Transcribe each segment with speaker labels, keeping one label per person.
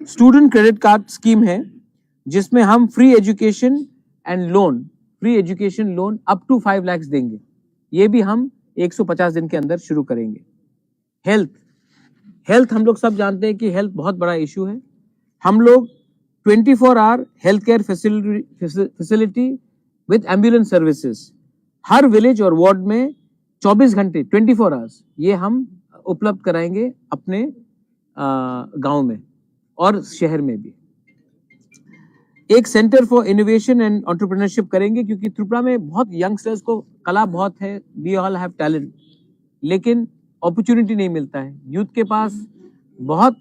Speaker 1: Student credit card scheme है जिसमें हम free education loan up to 5 lakh देंगे। ये भी हम 150 दिन के अंदर शुरू करेंगे। हेल्थ हम लोग सब जानते हैं कि हेल्थ बहुत बड़ा इशू है। हम लोग 24 hour health care facility with ambulance services हर विलेज और वार्ड में 24 घंटे 24 आवर्स ये हम उपलब्ध कराएंगे अपने गांव में और शहर में भी। एक centre for innovation and entrepreneurship करेंगे क्योंकि त्रिपुरा में बहुत यंगस्टर्स को कला बहुत है, वी ऑल हैव टैलेंट, लेकिन अपॉर्चुनिटी नहीं मिलता है। यूथ के पास बहुत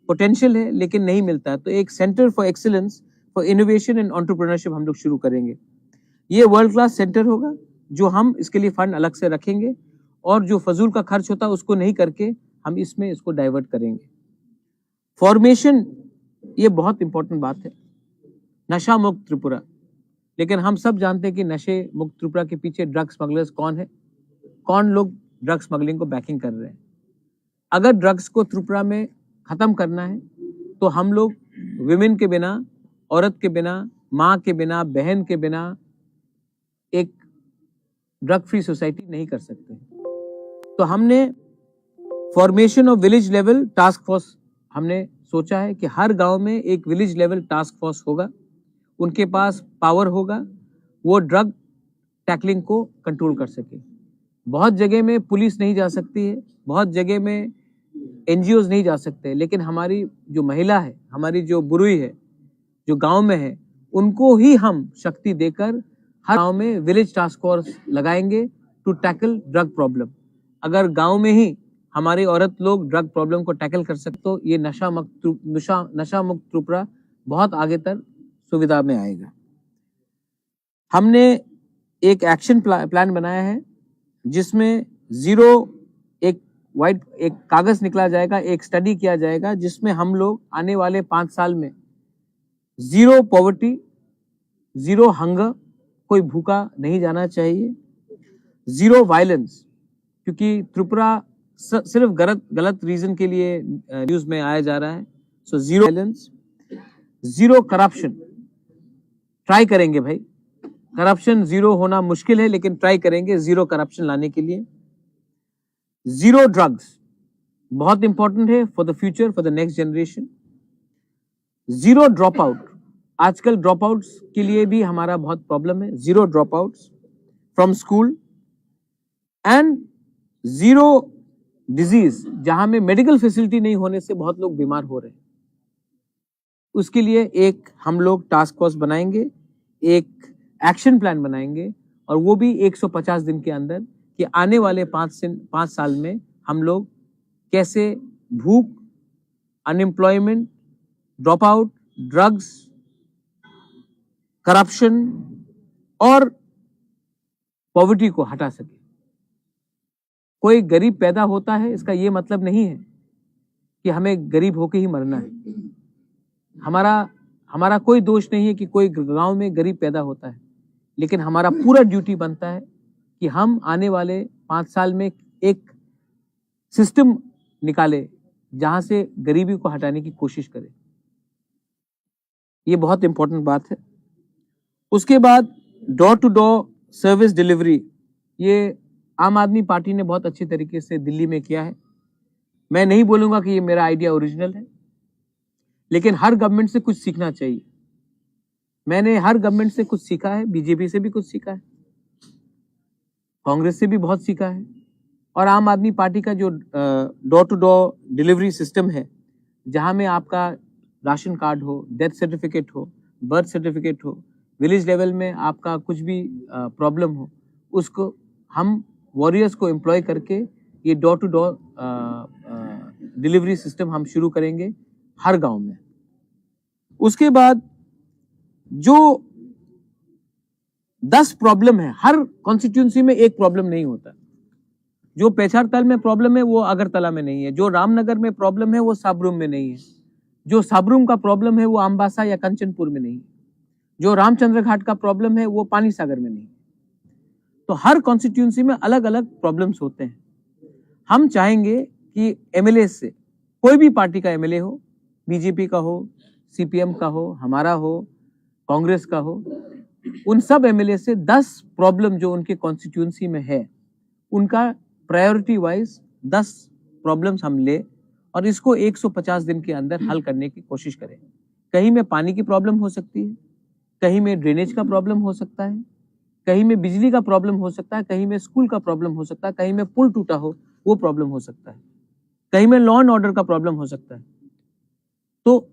Speaker 1: पोटेंशियल है लेकिन नहीं मिलता है। तो एक centre for excellence for innovation and entrepreneurship हम लोग शुरू करेंगे। ये वर्ल्ड क्लास सेंटर होगा जो हम इसके लिए फंड अलग से रखेंगे और जो फजूल का खर्च होता है उसको नहीं करके हम इसमें इसको डाइवर्ट करेंगे। फॉर्मेशन ये बहुत इंपॉर्टेंट बात है। नशा मुक्त त्रिपुरा, लेकिन हम सब जानते हैं कि नशे मुक्त त्रिपुरा के पीछे ड्रग स्मगलर्स कौन है, कौन लोग ड्रग स्मगलिंग को बैकिंग कर रहे हैं। अगर ड्रग्स को त्रिपुरा में खत्म करना है तो हम लोग विमेन के बिना, औरत के बिना, माँ के बिना, बहन के बिना एक ड्रग फ्री सोसाइटी नहीं कर सकते। तो हमने formation of village level task force हमने सोचा है कि हर गांव में एक विलेज लेवल टास्क फोर्स होगा, उनके पास पावर होगा, वो ड्रग टैकलिंग को कंट्रोल कर सके। बहुत जगह में पुलिस नहीं जा सकती है, बहुत जगह में एनजीओज नहीं जा सकते, लेकिन हमारी जो महिला है, हमारी जो बुरुई है, जो गांव में है, उनको ही हम शक्ति देकर हर गांव में विलेज टास्क फोर्स लगाएंगे टू टैकल ड्रग प्रॉब्लम। अगर गांव में ही हमारी औरत लोग ड्रग प्रॉब्लम को टैकल कर सकते तो ये नशा मुक्त त्रिपुरा बहुत आगे तक सुविधा में आएगा। हमने एक एक्शन प्लान बनाया है जिसमें एक कागज निकला जाएगा, एक स्टडी किया जाएगा जिसमें हम लोग आने वाले 5 साल में 0 पॉवर्टी, 0 हंगर, कोई भूखा नहीं जाना चाहिए, 0 वायलेंस, क्योंकि त्रिपुरा सिर्फ गलत रीजन के लिए न्यूज में आया जा रहा है। सो 0 वायलेंस, 0 करप्शन, ट्राई करेंगे भाई, करप्शन 0 होना मुश्किल है लेकिन ट्राई करेंगे 0 करप्शन लाने के लिए। 0 ड्रग्स बहुत इंपॉर्टेंट है for the future, for the next generation. 0 drop out, आजकल ड्रॉप आउट्स के लिए भी हमारा बहुत प्रॉब्लम है। 0 drop outs from school and 0 disease, जहां में मेडिकल फैसिलिटी नहीं होने से बहुत लोग बीमार हो रहे हैं। उसके लिए एक हम लोग टास्क फोर्स बनाएंगे, एक एक्शन प्लान बनाएंगे और वो भी 150 दिन के अंदर कि आने वाले 5 साल में हम लोग कैसे भूख, unemployment, drop out, drugs, corruption और पॉवर्टी को हटा सके। कोई गरीब पैदा होता है इसका ये मतलब नहीं है कि हमें गरीब होके ही मरना है। हमारा कोई दोष नहीं है कि कोई गांव में गरीब पैदा होता है, लेकिन हमारा पूरा ड्यूटी बनता है कि हम आने वाले 5 साल में एक सिस्टम निकाले जहां से गरीबी को हटाने की कोशिश करें। ये बहुत इंपॉर्टेंट बात है। उसके बाद door to door service delivery, ये आम आदमी पार्टी ने बहुत अच्छे तरीके से दिल्ली में किया है। मैं नहीं बोलूंगा कि ये मेरा आइडिया ओरिजिनल है, लेकिन हर गवर्नमेंट से कुछ सीखना चाहिए। मैंने हर गवर्नमेंट से कुछ सीखा है, बीजेपी से भी कुछ सीखा है, कांग्रेस से भी बहुत सीखा है, और आम आदमी पार्टी का जो door to door delivery system है, जहां में आपका राशन कार्ड हो, डेथ सर्टिफिकेट हो, बर्थ सर्टिफिकेट हो, विलेज लेवल में आपका कुछ भी प्रॉब्लम हो, उसको हम वॉरियर्स को एम्प्लॉय करके ये door to door delivery system हम शुरू करेंगे हर गांव में। उसके बाद जो 10 प्रॉब्लम है, हर कॉन्स्टिट्यूंसी में एक प्रॉब्लम नहीं होता। जो पेछारताल में प्रॉब्लम है वो अगरतला में नहीं है, जो रामनगर में प्रॉब्लम है वो साबरूम में नहीं है, जो साबरूम का प्रॉब्लम है वो अम्बासा या कंचनपुर में नहीं है, जो रामचंद्र घाट का प्रॉब्लम है वो पानी सागर में नहीं। तो हर कॉन्स्टिट्यूंसी में अलग अलग प्रॉब्लम्स होते हैं। हम चाहेंगे कि एमएलए से, कोई भी पार्टी का एमएलए हो, बीजेपी का हो, सीपीएम का हो, हमारा हो, कांग्रेस का हो, उन सब एमएलए से 10 प्रॉब्लम जो उनके कॉन्स्टिट्यूंसी में है, उनका प्रायोरिटी वाइज 10 प्रॉब्लम्स हम ले और इसको 150 दिन के अंदर हल करने की कोशिश करें। कहीं में पानी की प्रॉब्लम हो सकती है, कहीं में ड्रेनेज का प्रॉब्लम हो सकता है, कहीं में बिजली का प्रॉब्लम हो सकता है, कहीं में स्कूल का प्रॉब्लम हो सकता है, कहीं में पुल टूटा हो वो प्रॉब्लम हो सकता है, कहीं में लॉ एंड ऑर्डर का प्रॉब्लम हो सकता है। तो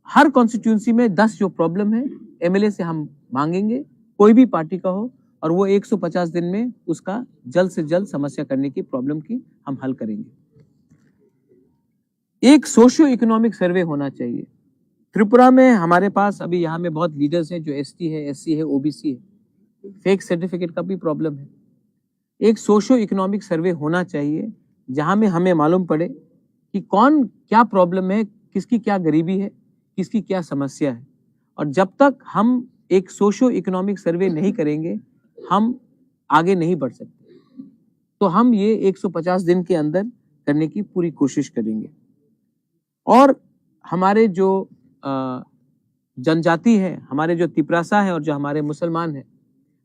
Speaker 1: हर कॉन्स्टिट्यूंसी में 10 जो प्रॉब्लम है एमएलए से हम मांगेंगे, कोई भी पार्टी का हो, और वो 150 दिन में उसका जल्द से जल्द समस्या करने की प्रॉब्लम की हम हल करेंगे। एक सोशियो इकोनॉमिक सर्वे होना चाहिए। त्रिपुरा में हमारे पास अभी यहाँ में बहुत लीडर्स हैं जो एसटी है, एससी है, ओबीसी है, फेक सर्टिफिकेट का भी प्रॉब्लम है। एक सोशियो इकोनॉमिक सर्वे होना चाहिए जहां में हमें मालूम पड़े कि कौन क्या प्रॉब्लम है, किसकी क्या गरीबी है, किसकी क्या समस्या है। और जब तक हम एक सोशियो इकोनॉमिक सर्वे नहीं करेंगे हम आगे नहीं बढ़ सकते। तो हम ये 150 दिन के अंदर करने की पूरी कोशिश करेंगे। और हमारे जो जनजाति है, हमारे जो तिपरासा है और जो हमारे मुसलमान है,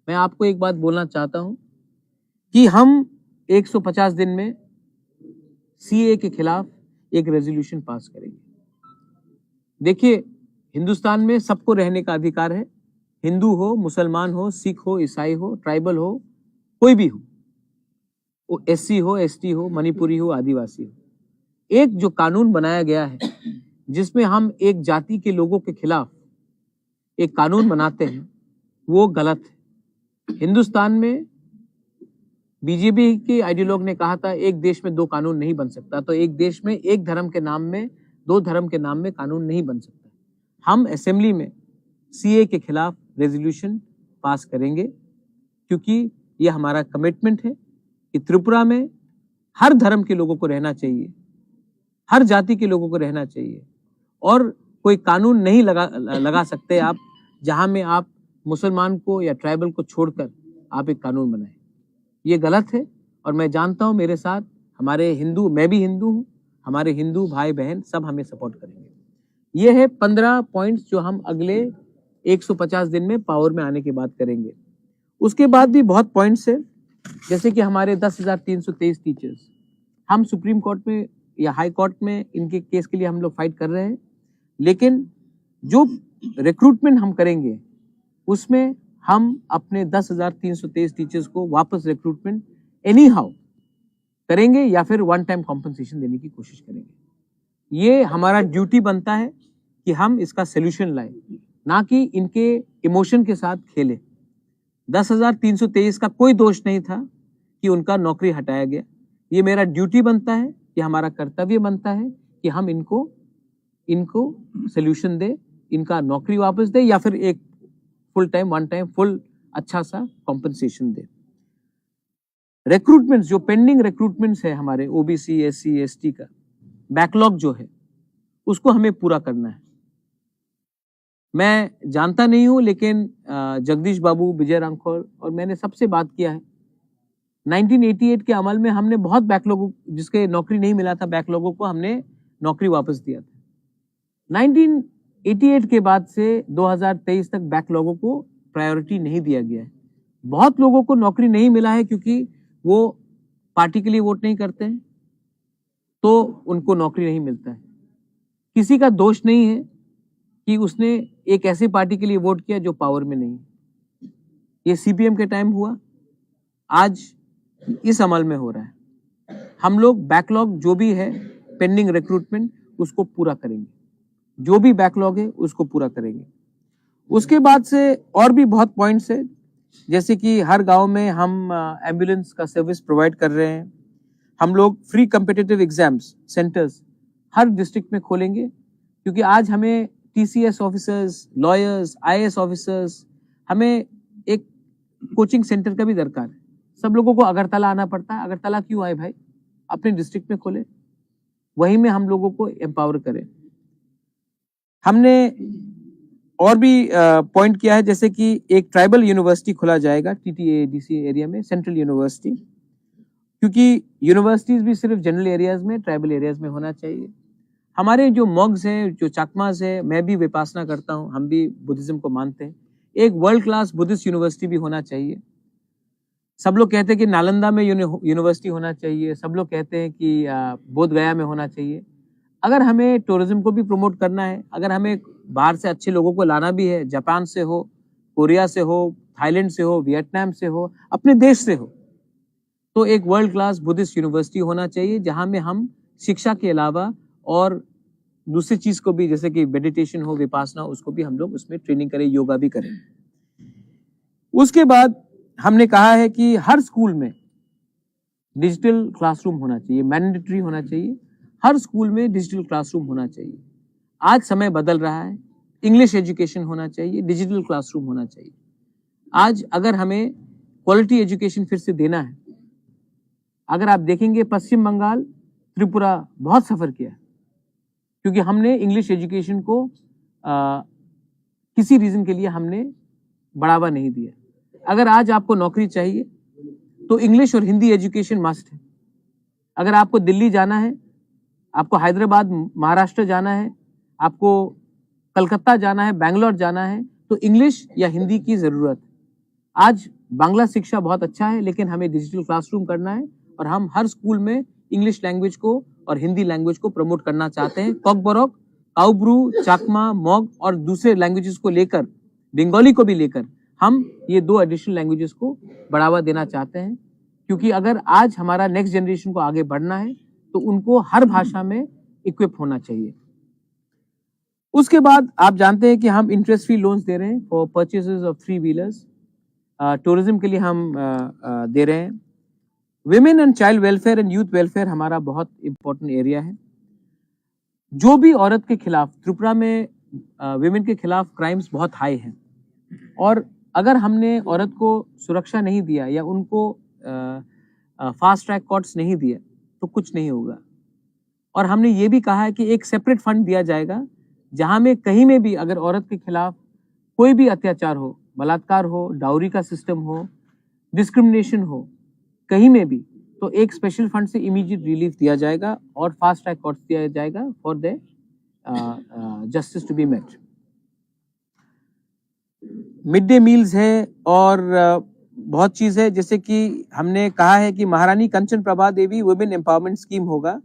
Speaker 1: मैं आपको एक बात बोलना चाहता हूं कि हम 150 दिन में सीए के खिलाफ एक रेजोल्यूशन पास करेंगे। देखिए, हिंदुस्तान में सबको रहने का अधिकार है, हिंदू हो, मुसलमान हो, सिख हो, ईसाई हो, ट्राइबल हो, कोई भी हो, वो एससी हो, एसटी हो, मणिपुरी हो, आदिवासी हो। एक जो कानून बनाया गया है जिसमें हम एक जाति के लोगों के खिलाफ एक कानून बनाते हैं, वो गलत है। हिंदुस्तान में बीजेपी के आइडियोलॉग ने कहा था एक देश में दो कानून नहीं बन सकता, तो एक देश में एक धर्म के नाम में, दो धर्म के नाम में कानून नहीं बन सकता। हम असेंबली में सीए के खिलाफ रेजोल्यूशन पास करेंगे क्योंकि यह हमारा कमिटमेंट है कि त्रिपुरा में हर धर्म के लोगों को रहना चाहिए, हर जाति के लोगों को रहना चाहिए, और कोई कानून नहीं लगा सकते आप जहां में आप मुसलमान को या ट्राइबल को छोड़कर आप एक कानून बनाएं। ये गलत है। और मैं जानता हूं मेरे साथ हमारे हिंदू, मैं भी हिंदू हूं, हमारे हिंदू भाई बहन सब हमें सपोर्ट करेंगे। ये है 15 पॉइंट्स जो हम अगले 150 दिन में पावर में आने के बाद करेंगे। उसके बाद भी बहुत पॉइंट्स है, जैसे कि हमारे 10,323 टीचर्स, हम सुप्रीम कोर्ट में या हाई कोर्ट में इनके केस के लिए हम लोग फाइट कर रहे हैं, लेकिन जो रिक्रूटमेंट हम करेंगे उसमें हम अपने 10,323 टीचर्स को वापस रिक्रूटमेंट एनी हाउ करेंगे या फिर वन टाइम कॉम्पनसेशन देने की कोशिश करेंगे। ये हमारा ड्यूटी बनता है कि हम इसका सोल्यूशन लाएं, ना कि इनके इमोशन के साथ खेलें। 10,323 का कोई दोष नहीं था कि उनका नौकरी हटाया गया। ये मेरा ड्यूटी बनता है, ये हमारा कर्तव्य बनता है कि हम इनको सोल्यूशन दे, इनका नौकरी वापस दे या फिर एक full time, one time, full अच्छा सा कॉम्पनसेशन दे। रिक्रूटमेंट्स, जो पेंडिंग रिक्रूटमेंट्स है हमारे ओबीसी, एससी, एसटी का बैकलॉग जो है उसको हमें पूरा करना है। मैं जानता नहीं हूं, लेकिन जगदीश बाबू, विजय रामखोर और मैंने सबसे बात किया है। 1988 के अमल में हमने बहुत बैकलॉग, जिसके नौकरी नहीं मिला था, बैकलॉगों को हमने नौकरी वापस दिया था। 1988 के बाद से 2023 तक बैकलॉगों को प्रायोरिटी नहीं दिया गया है। बहुत लोगों को नौकरी नहीं मिला है क्योंकि वो पार्टी के लिए वोट नहीं करते हैं, तो उनको नौकरी नहीं मिलता है। किसी का दोष नहीं है कि उसने एक ऐसी पार्टी के लिए वोट किया जो पावर में नहीं है। ये सीपीएम के टाइम हुआ, आज इस अमल में हो रहा है। हम लोग बैकलॉग जो भी है, पेंडिंग रिक्रूटमेंट, उसको पूरा करेंगे। जो भी बैकलॉग है उसको पूरा करेंगे। उसके बाद से और भी बहुत पॉइंट्स है, जैसे कि हर गांव में हम एम्बुलेंस का सर्विस प्रोवाइड कर रहे हैं। हम लोग फ्री कॉम्पिटिटिव एग्जाम्स सेंटर्स हर डिस्ट्रिक्ट में खोलेंगे, क्योंकि आज हमें TCS officers, lawyers, IAS officers, हमें एक कोचिंग सेंटर का भी दरकार है। सब लोगों को अगरतला आना पड़ता है। अगरतला क्यों आए भाई, अपने डिस्ट्रिक्ट में खोले, वहीं में हम लोगों को एम्पावर करें। हमने और भी पॉइंट किया है, जैसे कि एक ट्राइबल यूनिवर्सिटी खोला जाएगा टीटीएडीसी एरिया में, सेंट्रल यूनिवर्सिटी, क्योंकि यूनिवर्सिटीज भी सिर्फ जनरल एरियाज में, ट्राइबल एरियाज में होना चाहिए। हमारे जो मॉग्स हैं, जो चाकमास है, मैं भी विपासना करता हूँ, हम भी बुद्धिज्म को मानते हैं। एक वर्ल्ड क्लास बुद्धिस्ट यूनिवर्सिटी भी होना चाहिए। सब लोग कहते हैं कि नालंदा में यूनिवर्सिटी होना चाहिए, सब लोग कहते हैं कि बोध गया में होना चाहिए। अगर हमें टूरिज्म को भी प्रमोट करना है, अगर हमें बाहर से अच्छे लोगों को लाना भी है, जापान से हो, कोरिया से हो, थाईलैंड से हो, वियतनाम से हो, अपने देश से हो, तो एक वर्ल्ड क्लास बुद्धिस्ट यूनिवर्सिटी होना चाहिए जहां में हम शिक्षा के अलावा और दूसरी चीज को भी, जैसे कि मेडिटेशन हो, विपासना, उसको भी हम लोग उसमें ट्रेनिंग करें, योगा भी करें। उसके बाद हमने कहा है कि हर स्कूल में डिजिटल क्लासरूम होना चाहिए, मैंडेटरी होना चाहिए। हर स्कूल में डिजिटल क्लासरूम होना चाहिए। आज समय बदल रहा है, इंग्लिश एजुकेशन होना चाहिए, डिजिटल क्लासरूम होना चाहिए। आज अगर हमें क्वालिटी एजुकेशन फिर से देना है, अगर आप देखेंगे पश्चिम बंगाल, त्रिपुरा बहुत सफर किया, क्योंकि हमने इंग्लिश एजुकेशन को किसी रीजन के लिए हमने बढ़ावा नहीं दिया। अगर आज आपको नौकरी चाहिए तो इंग्लिश और हिंदी एजुकेशन मस्ट है। अगर आपको दिल्ली जाना है, आपको हैदराबाद, महाराष्ट्र जाना है, आपको कलकत्ता जाना है, बैंगलोर जाना है, तो इंग्लिश या हिंदी की जरूरत है। आज बांग्ला शिक्षा बहुत अच्छा है, लेकिन हमें डिजिटल क्लासरूम करना है और हम हर स्कूल में इंग्लिश लैंग्वेज को और हिंदी लैंग्वेज को प्रमोट करना चाहते हैं। कॉकबोरोक, काउब्रू, चाकमा, मॉग और दूसरे लैंग्वेजेस को लेकर, बंगाली को भी लेकर, हम ये 2 एडिशनल लैंग्वेजेस को बढ़ावा देना चाहते हैं, क्योंकि अगर आज हमारा नेक्स्ट जनरेशन को आगे बढ़ना है तो उनको हर भाषा में इक्विप होना चाहिए। उसके बाद आप जानते हैं कि हम इंटरेस्ट फ्री लोन्स दे रहे हैं for purchases of 3 wheelers. Tourism के लिए हम दे रहे हैं। Women and child welfare and youth welfare हमारा बहुत इंपॉर्टेंट एरिया है। जो भी औरत के खिलाफ, त्रिपुरा में विमेन के खिलाफ क्राइम्स बहुत हाई हैं, और अगर हमने औरत को सुरक्षा नहीं दिया या उनको फास्ट ट्रैक कोर्ट्स नहीं दिए तो कुछ नहीं होगा। और हमने ये भी कहा है कि एक सेपरेट फंड दिया जाएगा जहां में कहीं में भी अगर औरत के खिलाफ कोई भी अत्याचार हो, बलात्कार हो, डाउरी का सिस्टम हो, डिस्क्रिमिनेशन हो, कहीं में भी, तो एक स्पेशल फंड से इमीडिएट रिलीफ दिया जाएगा और फास्ट ट्रैक कोर्ट्स दिया जाएगा for the justice to be met. Mid day meals है और बहुत चीज है, जैसे कि हमने कहा है कि महारानी Kanchan Prabha Devi women empowerment scheme होगा,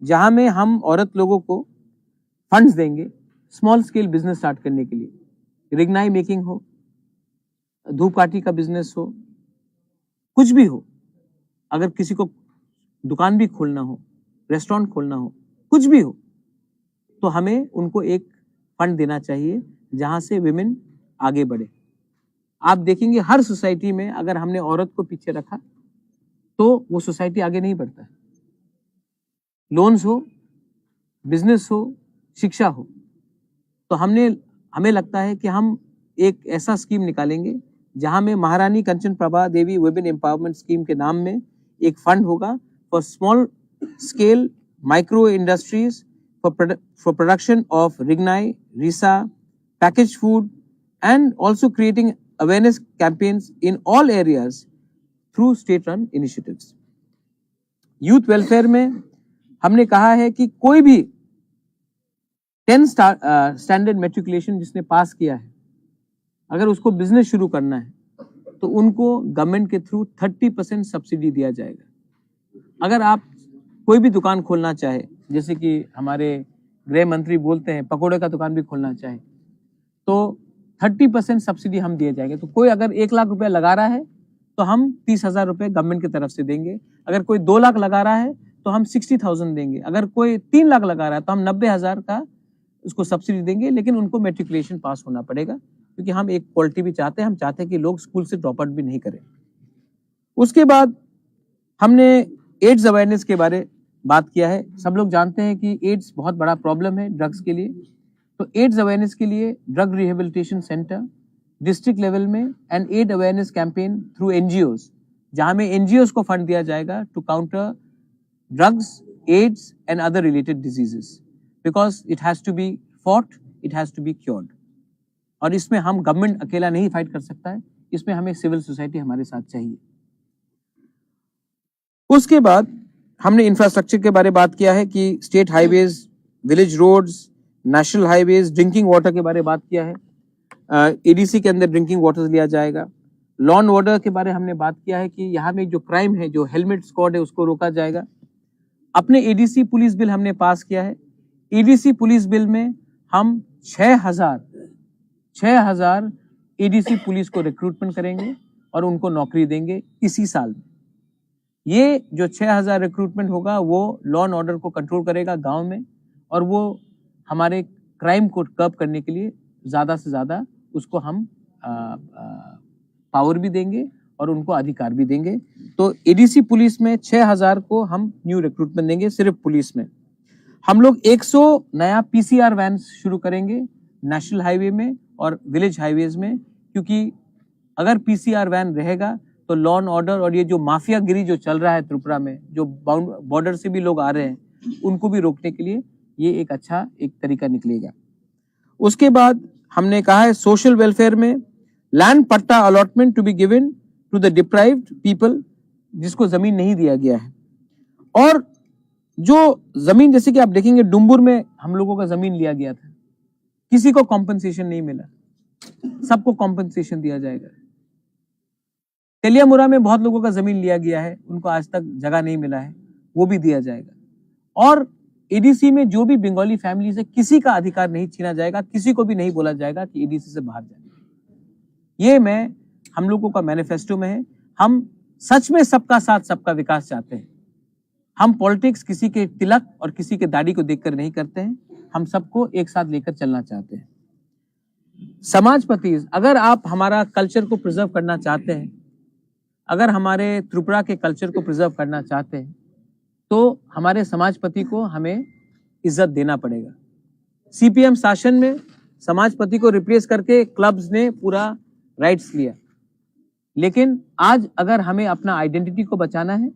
Speaker 1: जहां में हम औरत लोगों को फंड्स देंगे स्मॉल स्केल बिजनेस स्टार्ट करने के लिए। रिग्नाई मेकिंग हो, धूपकाठी का बिजनेस हो, कुछ भी हो, अगर किसी को दुकान भी खोलना हो, रेस्टोरेंट खोलना हो, कुछ भी हो, तो हमें उनको एक फंड देना चाहिए जहां से विमेन आगे बढ़े। आप देखेंगे हर सोसाइटी में अगर हमने औरत को पीछे रखा तो वो सोसाइटी आगे नहीं बढ़ता है। लोन्स हो, बिजनेस हो, शिक्षा हो, तो हमें लगता है कि हम एक ऐसा स्कीम निकालेंगे जहां में Maharani Kanchan Prabha Devi women empowerment scheme के नाम में एक फंड होगा for small scale micro industries for production of Rignai, Risa, package food and also creating awareness campaigns in all areas through state run initiatives. Youth welfare में हमने कहा है कि कोई भी 10 स्टैंडर्ड मैट्रिकुलेशन जिसने पास किया है, अगर उसको बिजनेस शुरू करना है तो उनको गवर्नमेंट के थ्रू 30% सब्सिडी दिया जाएगा। अगर आप कोई भी दुकान खोलना चाहे, जैसे कि हमारे गृह मंत्री बोलते हैं पकोड़े का दुकान भी खोलना चाहे, तो 30% सब्सिडी हम दिए जाएंगे। तो कोई अगर 1 लाख रुपए लगा रहा है तो हम 30,000 रुपए गवर्नमेंट की तरफ से देंगे। अगर कोई 2 लाख लगा रहा है तो हम 60,000 देंगे। अगर कोई 3 लाख लगा रहा है तो हम 90,000 का उसको सब्सिडी देंगे, लेकिन उनको मैट्रिकुलेशन पास होना पड़ेगा, क्योंकि हम एक क्वालिटी भी चाहते हैं। हम चाहते हैं कि लोग स्कूल से ड्रॉप आउट भी नहीं करें। उसके बाद हमने एड्स अवेयरनेस के बारे बात किया है। सब लोग जानते हैं कि एड्स बहुत बड़ा प्रॉब्लम है ड्रग्स के लिए। तो एड्स अवेयरनेस के लिए drug rehabilitation centre district level में and aid awareness campaign through NGOs, जहां में एनजीओज को फंड दिया जाएगा to counter drugs, AIDS and other related diseases, because it has to be fought, it has to be cured. और इसमें हम government अकेला नहीं फाइट कर सकता है, इसमें हमें सिविल सोसाइटी हमारे साथ चाहिए। उसके बाद हमने इंफ्रास्ट्रक्चर के बारे में बात किया है कि state highways village roads, national highways, drinking water के बारे में बात किया है। एडीसी के अंदर ड्रिंकिंग वाटर लिया जाएगा। लॉ एंड ऑर्डर के बारे में हमने बात किया है कि यहाँ में जो क्राइम है, जो हेलमेट स्क्वाड है, उसको रोका जाएगा। अपने एडीसी पुलिस बिल हमने पास किया है। एडीसी पुलिस बिल में हम 6,000 एडीसी पुलिस को रिक्रूटमेंट करेंगे और उनको नौकरी देंगे इसी साल में। ये जो 6,000 रिक्रूटमेंट होगा वो लॉ एंड ऑर्डर को कंट्रोल करेगा गांव में, और वो हमारे क्राइम को कर्ब करने के लिए ज्यादा से ज्यादा उसको हम पावर भी देंगे और उनको अधिकार भी देंगे। तो एडीसी पुलिस में 6,000 को हम न्यू रिक्रूटमेंट देंगे। सिर्फ पुलिस में हम लोग 100 नया पीसीआर वैन शुरू करेंगे नेशनल हाईवे में और विलेज हाईवेज में, क्योंकि अगर पीसीआर वैन रहेगा तो लॉ एंड ऑर्डर और ये जो माफियागिरी जो चल रहा है त्रिपुरा में, जो बॉर्डर से भी लोग आ रहे हैं, उनको भी रोकने के लिए ये एक अच्छा एक तरीका निकलेगा। उसके बाद हमने कहा है सोशल वेलफेयर में land patta allotment to be given to the deprived people, जिसको जमीन नहीं दिया गया है। और जो जमीन, जैसे कि आप देखेंगे डुम्बुर में हम लोगों का जमीन लिया गया था, किसी को कॉम्पनसेशन नहीं मिला, सबको कॉम्पनसेशन दिया जाएगा। तेलियामुरा में बहुत लोगों का जमीन लिया गया है, उनको आज तक जगह नहीं मिला है, वो भी दिया जाएगा। और एडीसी में जो भी बंगाली फैमिली से किसी का अधिकार नहीं छीना जाएगा, किसी को भी नहीं बोला जाएगा कि एडीसी से बाहर जाए। ये हम लोगों का मैनिफेस्टो में है। हम सच में सबका साथ सबका विकास चाहते हैं। हम पॉलिटिक्स किसी के तिलक और किसी के दाढ़ी को देखकर नहीं करते हैं, हम सबको एक साथ लेकर चलना चाहते हैं। समाजपति, अगर आप हमारा कल्चर को प्रिजर्व करना चाहते हैं, अगर हमारे त्रिपुरा के कल्चर को प्रिजर्व करना चाहते हैं, तो हमारे समाजपति को हमें इज्जत देना पड़ेगा। सीपीएम शासन में समाजपति को रिप्लेस करके क्लब्स ने पूरा राइट्स लिया, लेकिन आज अगर हमें अपना आइडेंटिटी को बचाना है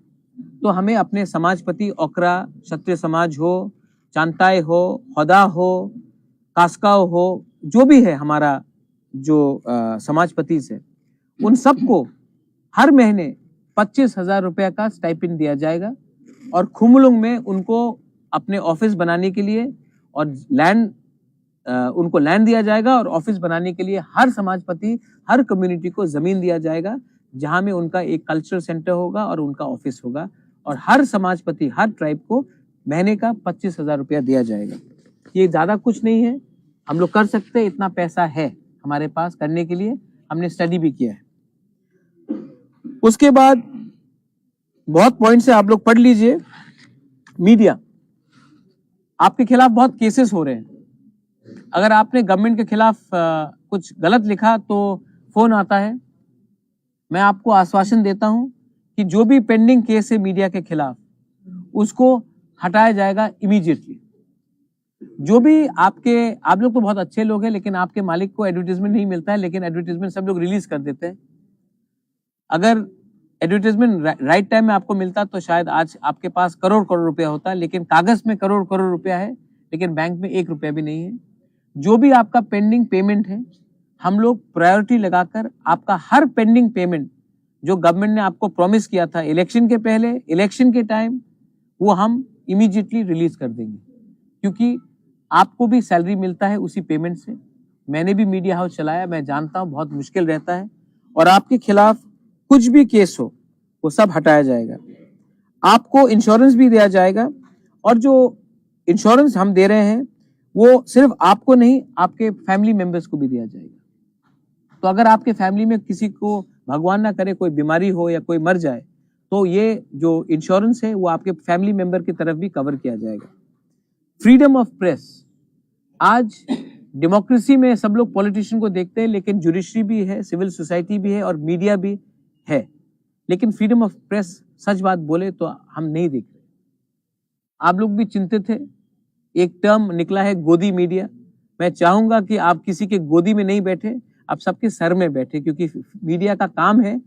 Speaker 1: तो हमें अपने समाजपति, ओकरा क्षत्रिय समाज हो, चांताई हो, होदा हो, कास्काव हो, जो भी है हमारा जो समाजपति से, उन सबको हर महीने 25,000 रुपया का स्टाइपेंड दिया जाएगा। और खुमलुंग में उनको अपने ऑफिस बनाने के लिए और उनको लैंड दिया जाएगा, और ऑफिस बनाने के लिए हर समाजपति, हर कम्युनिटी को जमीन दिया जाएगा, जहां में उनका एक कल्चरल सेंटर होगा और उनका ऑफिस होगा। और हर समाजपति, हर ट्राइब को महीने का 25,000 रुपया दिया जाएगा। ये ज्यादा कुछ नहीं है, हम लोग कर सकते हैं, इतना पैसा है हमारे पास करने के लिए, हमने स्टडी भी किया है। उसके बाद बहुत पॉइंट्स है, आप लोग पढ़ लीजिए। मीडिया, आपके खिलाफ बहुत केसेस हो रहे हैं। अगर आपने गवर्नमेंट के खिलाफ कुछ गलत लिखा तो फोन आता है। मैं आपको आश्वासन देता हूं कि जो भी पेंडिंग केस है मीडिया के खिलाफ, उसको हटाया जाएगा इमीडिएटली। जो भी आप लोग तो बहुत अच्छे लोग हैं, लेकिन आपके मालिक को एडवर्टाइजमेंट नहीं मिलता है, लेकिन एडवर्टाइजमेंट सब लोग रिलीज कर देते हैं। अगर एडवर्टाइजमेंट राइट टाइम में आपको मिलता तो शायद आज आपके पास करोड़ करोड़ रुपया होता है, लेकिन कागज में करोड़ करोड़ रुपया है, लेकिन बैंक में 1 रुपया भी नहीं है। जो भी आपका पेंडिंग पेमेंट है, हम लोग प्रायोरिटी लगाकर आपका हर पेंडिंग पेमेंट जो गवर्नमेंट ने आपको प्रॉमिस किया था इलेक्शन के पहले, इलेक्शन के टाइम, वो हम इमीडिएटली रिलीज कर देंगे। क्योंकि आपको भी सैलरी मिलता है उसी पेमेंट से। मैंने भी मीडिया हाउस चलाया, मैं जानता हूं बहुत मुश्किल रहता है। और आपके खिलाफ कुछ भी केस हो वो सब हटाया जाएगा। आपको इंश्योरेंस भी दिया जाएगा, और जो इंश्योरेंस हम दे रहे हैं वो सिर्फ आपको नहीं, आपके फैमिली मेंबर्स को भी दिया जाएगा। तो अगर आपके फैमिली में किसी को भगवान ना करे कोई बीमारी हो या कोई मर जाए, तो ये जो इंश्योरेंस है वो आपके फैमिली मेंबर की तरफ भी कवर किया जाएगा। फ्रीडम ऑफ प्रेस, आज डेमोक्रेसी में सब लोग पॉलिटिशियन को देखते हैं, लेकिन जुडिशरी भी है, सिविल सोसाइटी भी है और मीडिया भी है, लेकिन फ्रीडम ऑफ प्रेस सच बात बोले तो हम नहीं देख रहे। आप लोग भी चिंतित थे, एक टर्म निकला है गोदी मीडिया। मैं चाहूंगा कि आप किसी के गोदी में नहीं बैठे, आप सबके सर में बैठे, क्योंकि मीडिया का काम है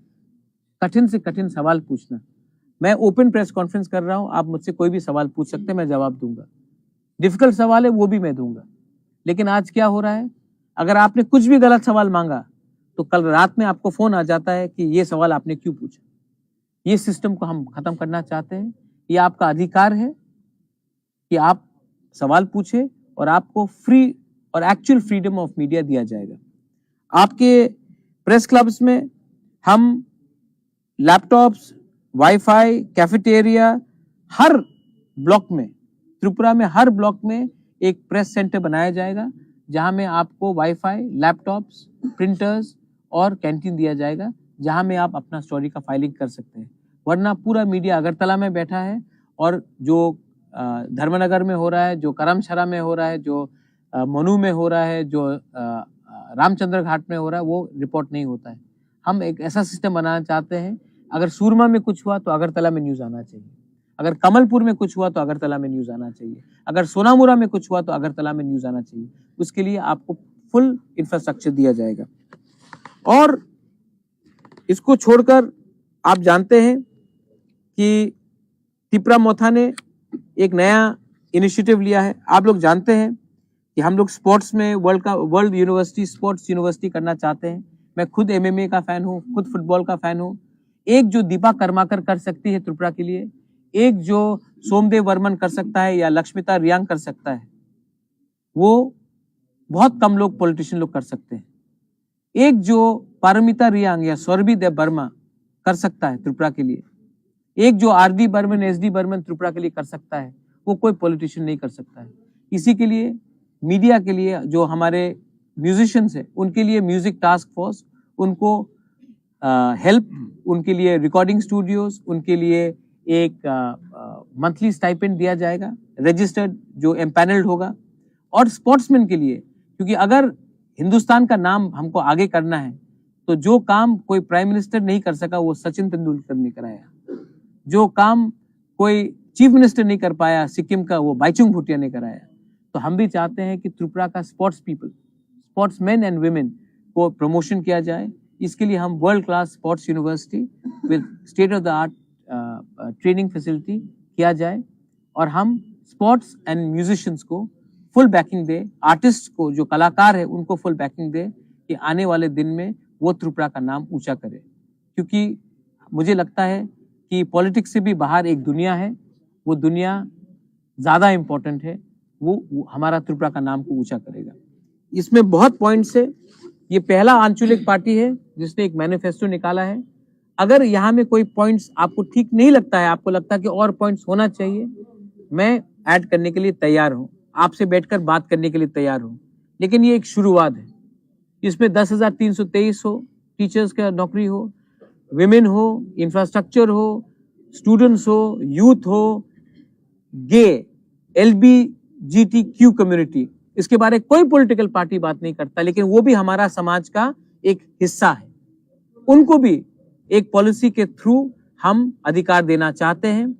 Speaker 1: कठिन से कठिन सवाल पूछना। मैं ओपन प्रेस कॉन्फ्रेंस कर रहा हूं, आप मुझसे कोई भी सवाल पूछ सकते हैं, मैं जवाब दूंगा। डिफिकल्ट सवाल है वो भी मैं दूंगा। लेकिन आज क्या हो रहा है, अगर आपने कुछ भी गलत सवाल मांगा तो कल रात में आपको फोन आ जाता है कि ये सवाल आपने क्यों पूछा। ये सिस्टम को हम खत्म करना चाहते हैं। ये आपका अधिकार है कि आप सवाल पूछे और आपको फ्री और एक्चुअल फ्रीडम ऑफ मीडिया दिया जाएगा। आपके प्रेस क्लब्स में हम लैपटॉप्स, वाईफाई, कैफेटेरिया, हर ब्लॉक में, त्रिपुरा में हर ब्लॉक में एक प्रेस सेंटर बनाया जाएगा जहां में आपको वाईफाई, लैपटॉप्स, प्रिंटर्स और कैंटीन दिया जाएगा, जहां में आप अपना स्टोरी का फाइलिंग कर सकते हैं। वरना पूरा मीडिया अगरतला में बैठा है और जो धर्मनगर में हो रहा है, जो करमशरा में हो रहा है, जो मनु में हो रहा है, जो रामचंद्र घाट में हो रहा है, वो रिपोर्ट नहीं होता है। हम एक ऐसा सिस्टम बनाना चाहते हैं, अगर सूरमा में कुछ हुआ तो अगरतला में न्यूज आना चाहिए, अगर कमलपुर में कुछ हुआ तो अगरतला में न्यूज आना चाहिए, अगर सोनामुरा में कुछ हुआ तो अगरतला में न्यूज आना चाहिए। उसके लिए आपको फुल इंफ्रास्ट्रक्चर दिया जाएगा। और इसको छोड़कर आप जानते हैं कि त्रिपुरा मोथा ने एक नया इनिशिएटिव लिया है। आप लोग जानते हैं कि हम लोग स्पोर्ट्स में वर्ल्ड यूनिवर्सिटी, स्पोर्ट्स यूनिवर्सिटी करना चाहते हैं। मैं खुद एमएमए का फैन हूँ, खुद फुटबॉल का फैन हूँ। एक जो दीपा कर्माकर कर सकती है त्रिपुरा के लिए, एक जो सोमदेव वर्मन कर सकता है या लक्ष्मिता रियांग कर सकता है, वो बहुत कम लोग पॉलिटिशियन लोग कर सकते हैं। एक जो पारमिता रियांग या सौरभी देव वर्मा कर सकता है त्रिपुरा के लिए, एक जो आरडी बर्मन, एसडी बर्मन त्रिपुरा के लिए कर सकता है, वो कोई पॉलिटिशियन नहीं कर सकता है। इसी के लिए मीडिया के लिए, जो हमारे म्यूजिशियंस है उनके लिए म्यूजिक टास्क फोर्स, उनको हेल्प, उनके लिए रिकॉर्डिंग स्टूडियोज, उनके लिए एक मंथली स्टाइपेंड दिया जाएगा, रजिस्टर्ड जो एम्पैनल्ड होगा। और स्पोर्ट्समैन के लिए, क्योंकि अगर हिंदुस्तान का नाम हमको आगे करना है तो जो काम कोई प्राइम मिनिस्टर नहीं कर सका वो सचिन तेंदुलकर ने कराया, जो काम कोई चीफ मिनिस्टर नहीं कर पाया सिक्किम का, वो बाइचुंग भूटिया ने कराया। तो हम भी चाहते हैं कि त्रिपुरा का sports people, sports man and women को प्रमोशन किया जाए। इसके लिए हम world class sports university with state of the art training facility किया जाए और हम स्पोर्ट्स एंड म्यूजिशियंस को फुल बैकिंग दे, आर्टिस्ट को, जो कलाकार है उनको फुल बैकिंग दे कि आने वाले दिन में वो त्रिपुरा का नाम ऊंचा करे। क्योंकि मुझे लगता है कि पॉलिटिक्स से भी बाहर एक दुनिया है, वो दुनिया ज्यादा इंपॉर्टेंट है, वो हमारा त्रिपुरा का नाम को ऊंचा करेगा। इसमें बहुत पॉइंट्स है। ये पहला आंचलिक पार्टी है जिसने एक मैनिफेस्टो निकाला है। अगर यहाँ में कोई पॉइंट्स आपको ठीक नहीं लगता है, आपको लगता है कि और पॉइंट्स होना चाहिए, मैं ऐड करने के लिए तैयार हूँ, आपसे बैठकर बात करने के लिए तैयार हूँ। लेकिन ये एक शुरुआत है। इसमें 10,323 हो, टीचर्स का नौकरी हो, विमेन हो, इंफ्रास्ट्रक्चर हो, स्टूडेंट्स हो, यूथ हो, गे, LGBTQ कम्युनिटी, इसके बारे में कोई पॉलिटिकल पार्टी बात नहीं करता, लेकिन वो भी हमारा समाज का एक हिस्सा है। उनको भी एक पॉलिसी के थ्रू हम अधिकार देना चाहते हैं।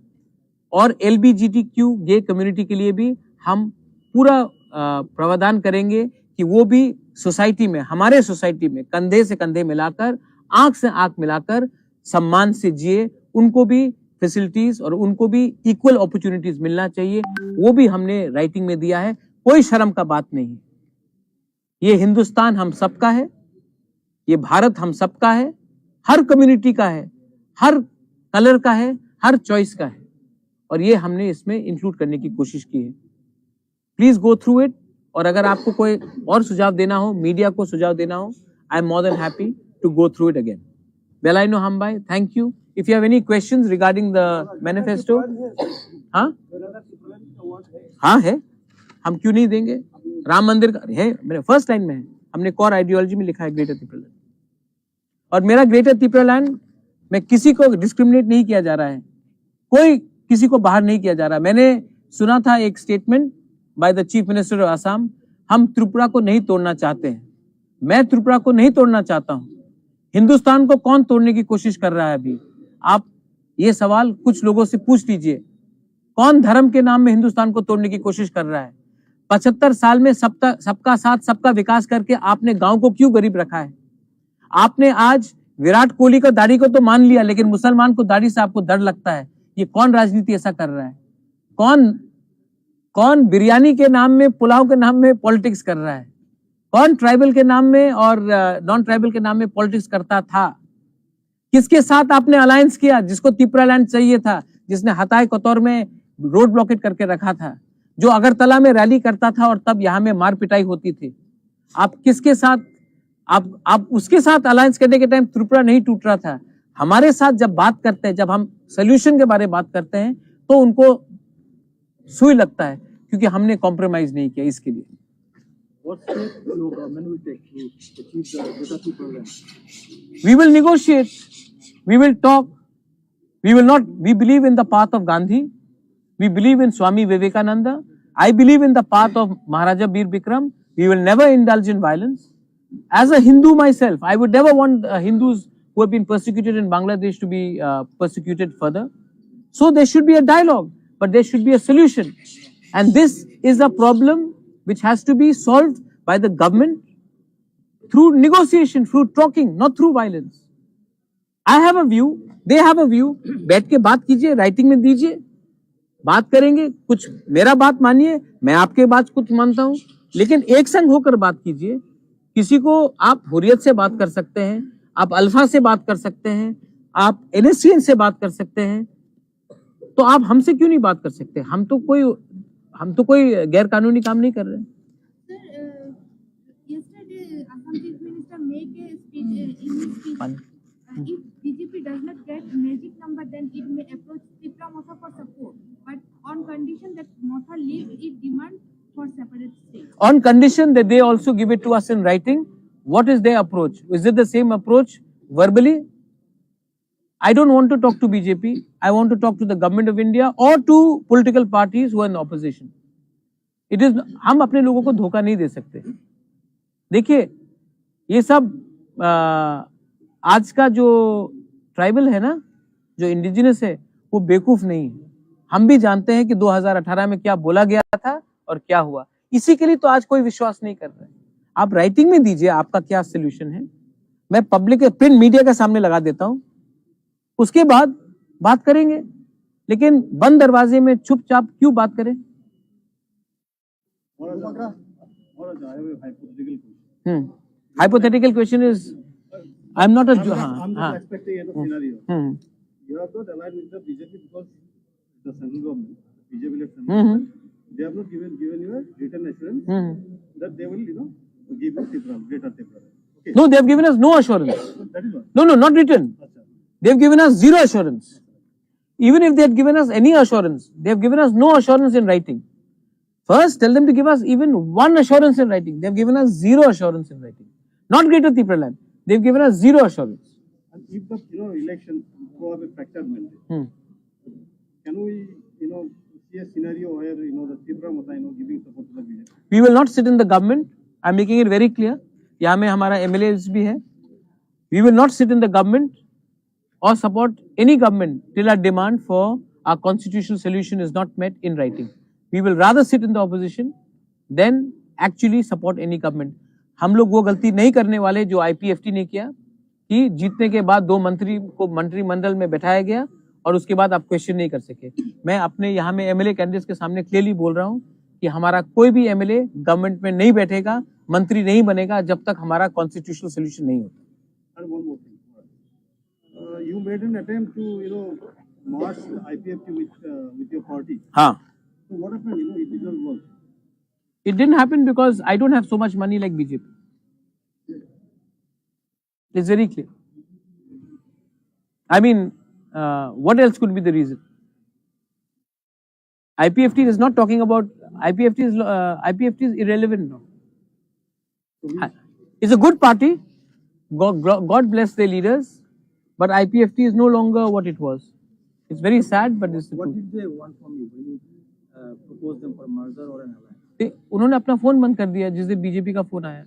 Speaker 1: और LGBTQ गे कम्युनिटी के लिए भी हम पूरा प्रावधान करेंगे कि वो भी सोसाइटी में, हमारे सोसाइटी में कंधे से कंधे मिलाकर, आंख से आंख मिलाकर सम्मान से जिए। उनको भी फैसिलिटीज और उनको भी इक्वल अपॉर्चुनिटीज मिलना चाहिए। वो भी हमने राइटिंग में दिया है, कोई शर्म का बात नहीं। ये हिंदुस्तान हम सबका है, ये भारत हम सबका है, हर कम्युनिटी का है, हर कलर का है, हर चॉइस का है, और ये हमने इसमें इंक्लूड करने की कोशिश की है। Please go through it. और अगर आपको कोई और सुझाव देना हो, मीडिया को सुझाव देना हो, I am more than happy to go through it again. बेलाइनो हमबाई, thank you. If you have any questions regarding the manifesto. हाँ है, हम क्यों नहीं देंगे। राम मंदिर का है, मेरे फर्स्ट लाइन में है, हमने कोर आइडियोलॉजी में लिखा है ग्रेटर त्रिपुरा लैंड। और मेरा ग्रेटर त्रिपुरा लैंड में किसी को डिस्क्रिमिनेट नहीं किया जा रहा है, कोई किसी को बाहर नहीं किया जा रहा। मैंने सुना था एक statement by the chief minister of Assam, हम त्रिपुरा को नहीं तोड़ना चाहते हैं। मैं त्रिपुरा को नहीं तोड़ना चाहता हूं। हिंदुस्तान को कौन तोड़ने की कोशिश कर रहा है अभी? आप ये सवाल कुछ लोगों से पूछ लीजिए, कौन धर्म के नाम में हिंदुस्तान को तोड़ने की कोशिश कर रहा है? 75 साल में सबका साथ सबका विकास करके आपने गांव को क्यों गरीब रखा है? आपने आज विराट कोहली का दाढ़ी को तो मान लिया, लेकिन मुसलमान को दाढ़ी से आपको डर लगता है। ये कौन राजनीति ऐसा कर रहा है? कौन बिरयानी के नाम में, पुलाव के नाम में पॉलिटिक्स कर रहा है? कौन ट्राइबल के नाम में और नॉन ट्राइबल के नाम में पॉलिटिक्स करता था? किसके साथ आपने अलायंस किया? जिसको त्रिपुरा लैंड चाहिए था, जिसने हताई कतौर में रोड ब्लॉकेट करके रखा था। जो अगरतला में रैली करता था और तब यहाँ में मार पिटाई होती थी, आप किसके साथ, आप उसके साथ अलायंस करने के टाइम त्रिपुरा नहीं टूट रहा था। हमारे साथ जब बात करते हैं, जब हम सोल्यूशन के बारे में बात करते हैं, तो उनको सुई लगता है, क्योंकि हमने कॉम्प्रोमाइज नहीं किया इसके लिए।
Speaker 2: What steps your government will take to achieve the data people?
Speaker 1: We will negotiate, we will talk, we will not, we believe in the path of Gandhi, we believe in Swami Vivekananda, I believe in the path of Maharaja Bir Bikram, we will never indulge in violence. As a Hindu myself, I would never want Hindus who have been persecuted in Bangladesh to be persecuted further. So there should be a dialogue, but there should be a solution. And this is a problem which has to be solved by the government through negotiation, through talking, not through violence. I have a view, they have a view. बैठ के बात कीजिए, writing में दीजिए, बात करेंगे, कुछ मेरा बात मानिए, मैं आपके बात कुछ मानता हूं, लेकिन एक संग होकर बात कीजिए। किसी को आप हुर्रियत से बात कर सकते हैं, आप अल्फा से बात कर सकते हैं, आप NSCN से बात कर सकते हैं, तो आप हमसे क्यों नहीं बात कर सकते? हम तो कोई गैर कानूनी काम नहीं कर रहे हैं।
Speaker 3: Sir, yesterday Assam Chief Minister make a speech in his speech. If BJP does not get magic number, then it may approach Tripura Motha for support, but on condition that Motha leaves its demand for separate state.
Speaker 1: On condition that they also give it to us in writing. What is their approach? Is it the same approach verbally? I don't want to talk to BJP. I want to talk to the government of India or to political parties who are in opposition. It is, हम अपने लोगों को धोखा नहीं दे सकते। देखिए, ये सब आज का जो ट्राइबल है ना, जो इंडिजिनस है, वो बेवकूफ नहीं है। हम भी जानते हैं कि 2018 में क्या बोला गया था और क्या हुआ। इसी के लिए तो आज कोई विश्वास नहीं कर रहा है। आप राइटिंग में दीजिए आपका क्या सोल्यूशन है, मैं पब्लिक प्रिंट मीडिया के सामने लगा देता हूं, उसके बाद बात करेंगे। लेकिन बंद दरवाजे में चुपचाप क्यों बात करें? Hypothetical question is, I'm not a.
Speaker 2: I'm just expecting a scenario. You have not aligned with the BJP because the central government, BJP-led central government, they have not given you a written assurance that they will, give you greater Tripura. Okay.
Speaker 1: No, they have given us no assurance.
Speaker 2: That is what.
Speaker 1: No, not written. They have given us zero assurance. Even if they had given us any assurance, they have given us no assurance in writing. First, tell them to give us even one assurance in writing. They have given us zero assurance in writing. Not Greater Tripura land. They have given us zero assurance.
Speaker 2: And if the election throw a fractured mandate, can we see a scenario where the Tripura Motha giving support to the BJP?
Speaker 1: We will not sit in the government. I am making it very clear. यहाँ में हमारा MLAs भी है. We will not sit in the government or support any government till our demand for our constitutional solution is not met in writing. We will rather sit in the opposition than actually support any government. हम लोग वो गलती नहीं करने वाले जो IPFT ने किया कि जीतने के बाद 2 मंत्री को मंत्रिमंडल में बैठाया गया और उसके बाद आप क्वेश्चन नहीं कर सके। मैं अपने यहाँ में MLA कैंडिडेट्स के सामने क्लियरली बोल रहा हूँ कि हमारा कोई भी MLA गवर्नमेंट में नहीं बैठेगा, मंत्री नहीं बनेगा जब तक हमारा कॉन्स्टिट्यूशनल सोल्यूशन नहीं होता।
Speaker 2: And one more thing. You made an attempt to march IPFT with your party.
Speaker 1: हाँ.
Speaker 2: So what happened? It didn't work.
Speaker 1: It didn't happen because I don't have so much money like BJP. It's very clear. I mean, what else could be the reason? IPFT is not talking about, IPFT is irrelevant now. It's a good party. God bless their leaders. But IPFT is no longer what it was. It's very sad, but it's the
Speaker 2: What
Speaker 1: truth.
Speaker 2: did they want from you when you proposed them for a merger or an alliance?
Speaker 1: उन्होंने अपना phone बंद कर दिया जिस दिन BJP का phone आया।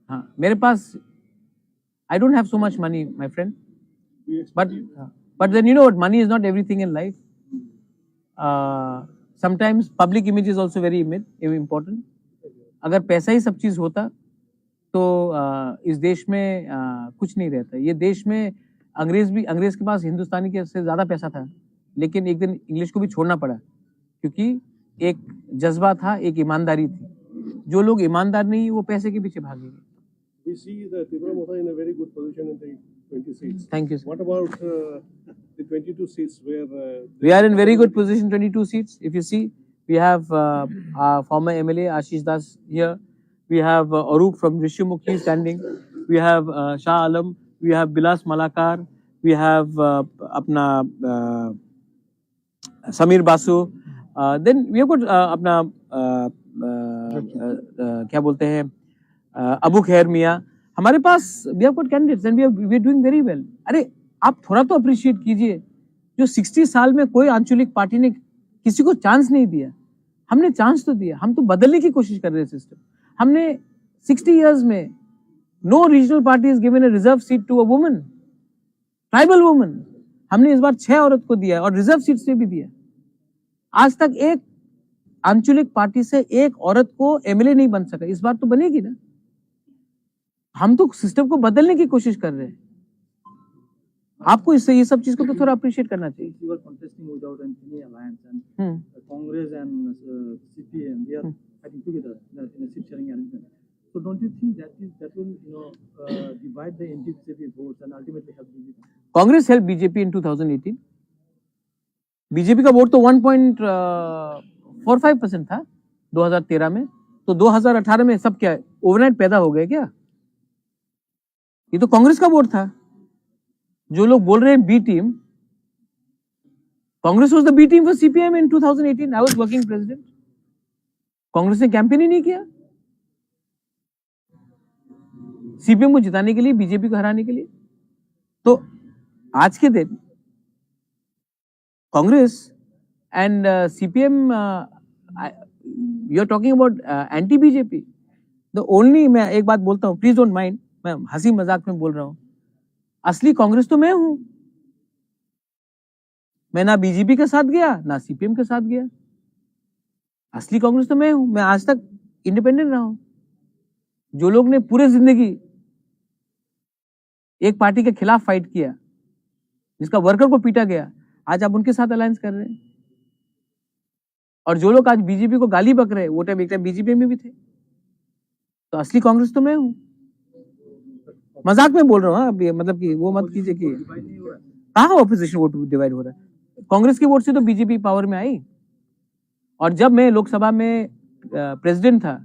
Speaker 1: हाँ, मेरे पास I don't have so much money, my friend. But then what? Money is not everything in life. Sometimes public image is also very important. अगर पैसा ही सब चीज होता तो इस देश में कुछ नहीं रहता। ये देश में अंग्रेज के पास हिंदुस्तानी के से ज्यादा पैसा था, लेकिन एक दिन इंग्लिश को भी छोड़ना पड़ा क्योंकि एक जज्बा था, एक ईमानदारी थी। जो लोग ईमानदार नहीं वो पैसे के पीछे भागेंगे।
Speaker 2: We see the Tripura Motha in a very good position in the 20 seats.
Speaker 1: Thank you, sir.
Speaker 2: What about the 22 seats where
Speaker 1: we are in very good position, 22 seats. If you see, We have our former MLA Ashish Das here. We have Arup from Rishyamukhi standing. We have Shah Alam. We have Bilas Malakar. We have apna Samir Basu. Then we have got अपना क्या बोलते हैं अबू खैर मियाँ. हमारे पास we have got candidates and we are doing very well. अरे आप थोड़ा तो अप्रिशिएट कीजिए. जो 60 साल में कोई आंचलिक पार्टी ने किसी को चांस नहीं दिया, हमने चांस तो दिया. हम तो बदलने की कोशिश कर रहे हैं सिस्टम. हमने 60 years में no regional party has given a reserve seat to a woman, tribal woman. हमने इस बार 6 औरत को दिया और रिजर्व सीट से भी दिया. आज तक एक आंचलिक पार्टी से एक औरत को एमएलए नहीं बन सका. इस बार तो बनेगी ना. हम तो सिस्टम को बदलने की कोशिश कर रहे हैं. आपको इससे ये सब चीज को तो थोड़ा अप्रिशिएट करना चाहिए.
Speaker 2: You are contesting without any alliance, and Congress and CPM, they are fighting together in a seat sharing arrangement. So don't you think that will divide the NDP votes and ultimately help BJP?
Speaker 1: Congress help BJP in 2018. BJP का vote तो 1.45% था 2013 में. तो 2018 में सब क्या overnight पैदा हो गए क्या? ये तो कांग्रेस का वोट था. जो लोग बोल रहे हैं B team, Congress was the B team for CPM in 2018. I was working president. Congress ने कैंपेन ही नहीं किया सीपीएम को जिताने के लिए, बीजेपी को हराने के लिए. तो आज के दिन Congress and CPM, you are talking about anti BJP. The only, मैं एक बात बोलता हूं, प्लीज डोंट माइंड, मैं हंसी मजाक में बोल रहा हूं. असली कांग्रेस तो मैं हूं. मैं ना बीजेपी के साथ गया ना सीपीएम के साथ गया. असली कांग्रेस तो मैं हूं. मैं आज तक इंडिपेंडेंट रहा हूं. जो लोग ने पूरे जिंदगी एक पार्टी के खिलाफ फाइट किया, जिसका वर्कर को पीटा गया, आज आप उनके साथ अलायंस कर रहे हैं. और जो लोग आज बीजेपी को गाली बक रहे हैं, वो टाइम एक टाइम बीजेपी में भी थे. तो असली कांग्रेस तो मैं हूं. मजाक में बोल रहा हूँ. अब मतलब कि वो मत कीजिए कि कहाँ ऑपोजिशन वोट डिवाइड हो रहा है. कांग्रेस के वोट से तो बीजेपी पावर में आई. और जब मैं लोकसभा में प्रेसिडेंट था,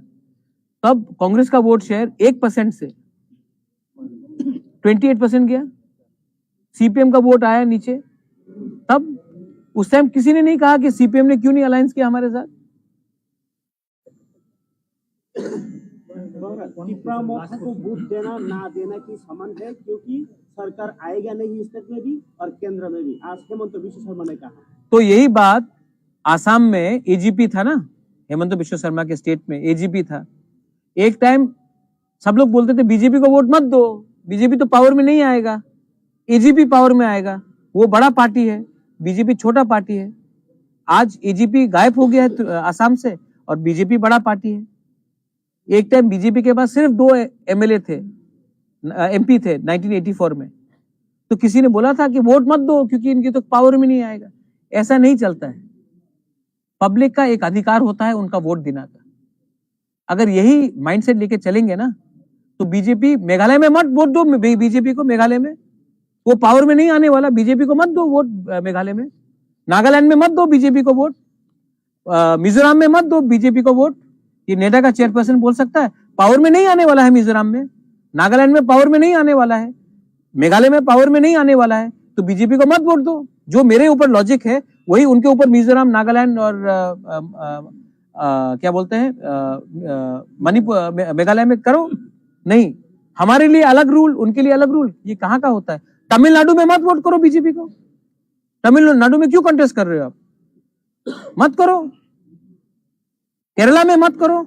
Speaker 1: तब कांग्रेस का वोट शेयर 1% से 28% गया. सीपीएम का वोट आया नीचे. तब उस टाइम किसी ने नहीं कहा कि सीपीएम ने क्यों नहीं अलायंस किया हमारे साथ.
Speaker 4: टिप्रा मोथा को वोट देना ना देना की समान है, क्योंकि सरकार आएगा नहीं स्टेट में भी और केंद्र में भी. आज हेमंत बिश्व शर्मा ने कहा.
Speaker 1: तो यही बात आसाम में एजीपी था ना, हेमंत बिश्व शर्मा के स्टेट में एजीपी था. एक टाइम सब लोग बोलते थे बीजेपी को वोट मत दो, बीजेपी तो पावर में नहीं आएगा, एजीपी पावर में आएगा. वो बड़ा पार्टी है, बीजेपी छोटा पार्टी है. आज एजीपी गायब हो गया है आसाम से और बीजेपी बड़ा पार्टी है. एक टाइम बीजेपी के पास सिर्फ 2 एमएलए थे, एमपी थे 1984 में. तो किसी ने बोला था कि वोट मत दो क्योंकि इनकी तो पावर में नहीं आएगा. ऐसा नहीं चलता है. पब्लिक का एक अधिकार होता है उनका वोट देने का. अगर यही माइंडसेट लेके चलेंगे ना, तो बीजेपी मेघालय में मत वोट दो बीजेपी को. मेघालय में वो पावर में नहीं आने वाला. बीजेपी को मत दो वोट मेघालय में. नागालैंड में मत दो बीजेपी को वोट. मिजोरम में मत दो बीजेपी को वोट. ये नेता का चेयरपर्सन बोल सकता है. पावर में नहीं आने वाला है मिजोरम में, नागालैंड में पावर में नहीं आने वाला है, मेघालय में पावर में नहीं आने वाला है. तो बीजेपी को मत वोट दो. जो मेरे ऊपर लॉजिक है वही उनके ऊपर मिजोरम, नागालैंड और क्या बोलते हैं मणिपुर, मेघालय में करो. नहीं, हमारे लिए अलग रूल, उनके लिए अलग रूल. ये कहाँ का होता है? तमिलनाडु में मत वोट करो बीजेपी को. तमिलनाडु में क्यों कंटेस्ट कर रहे हो आप? मत करो. केरला में मत करो.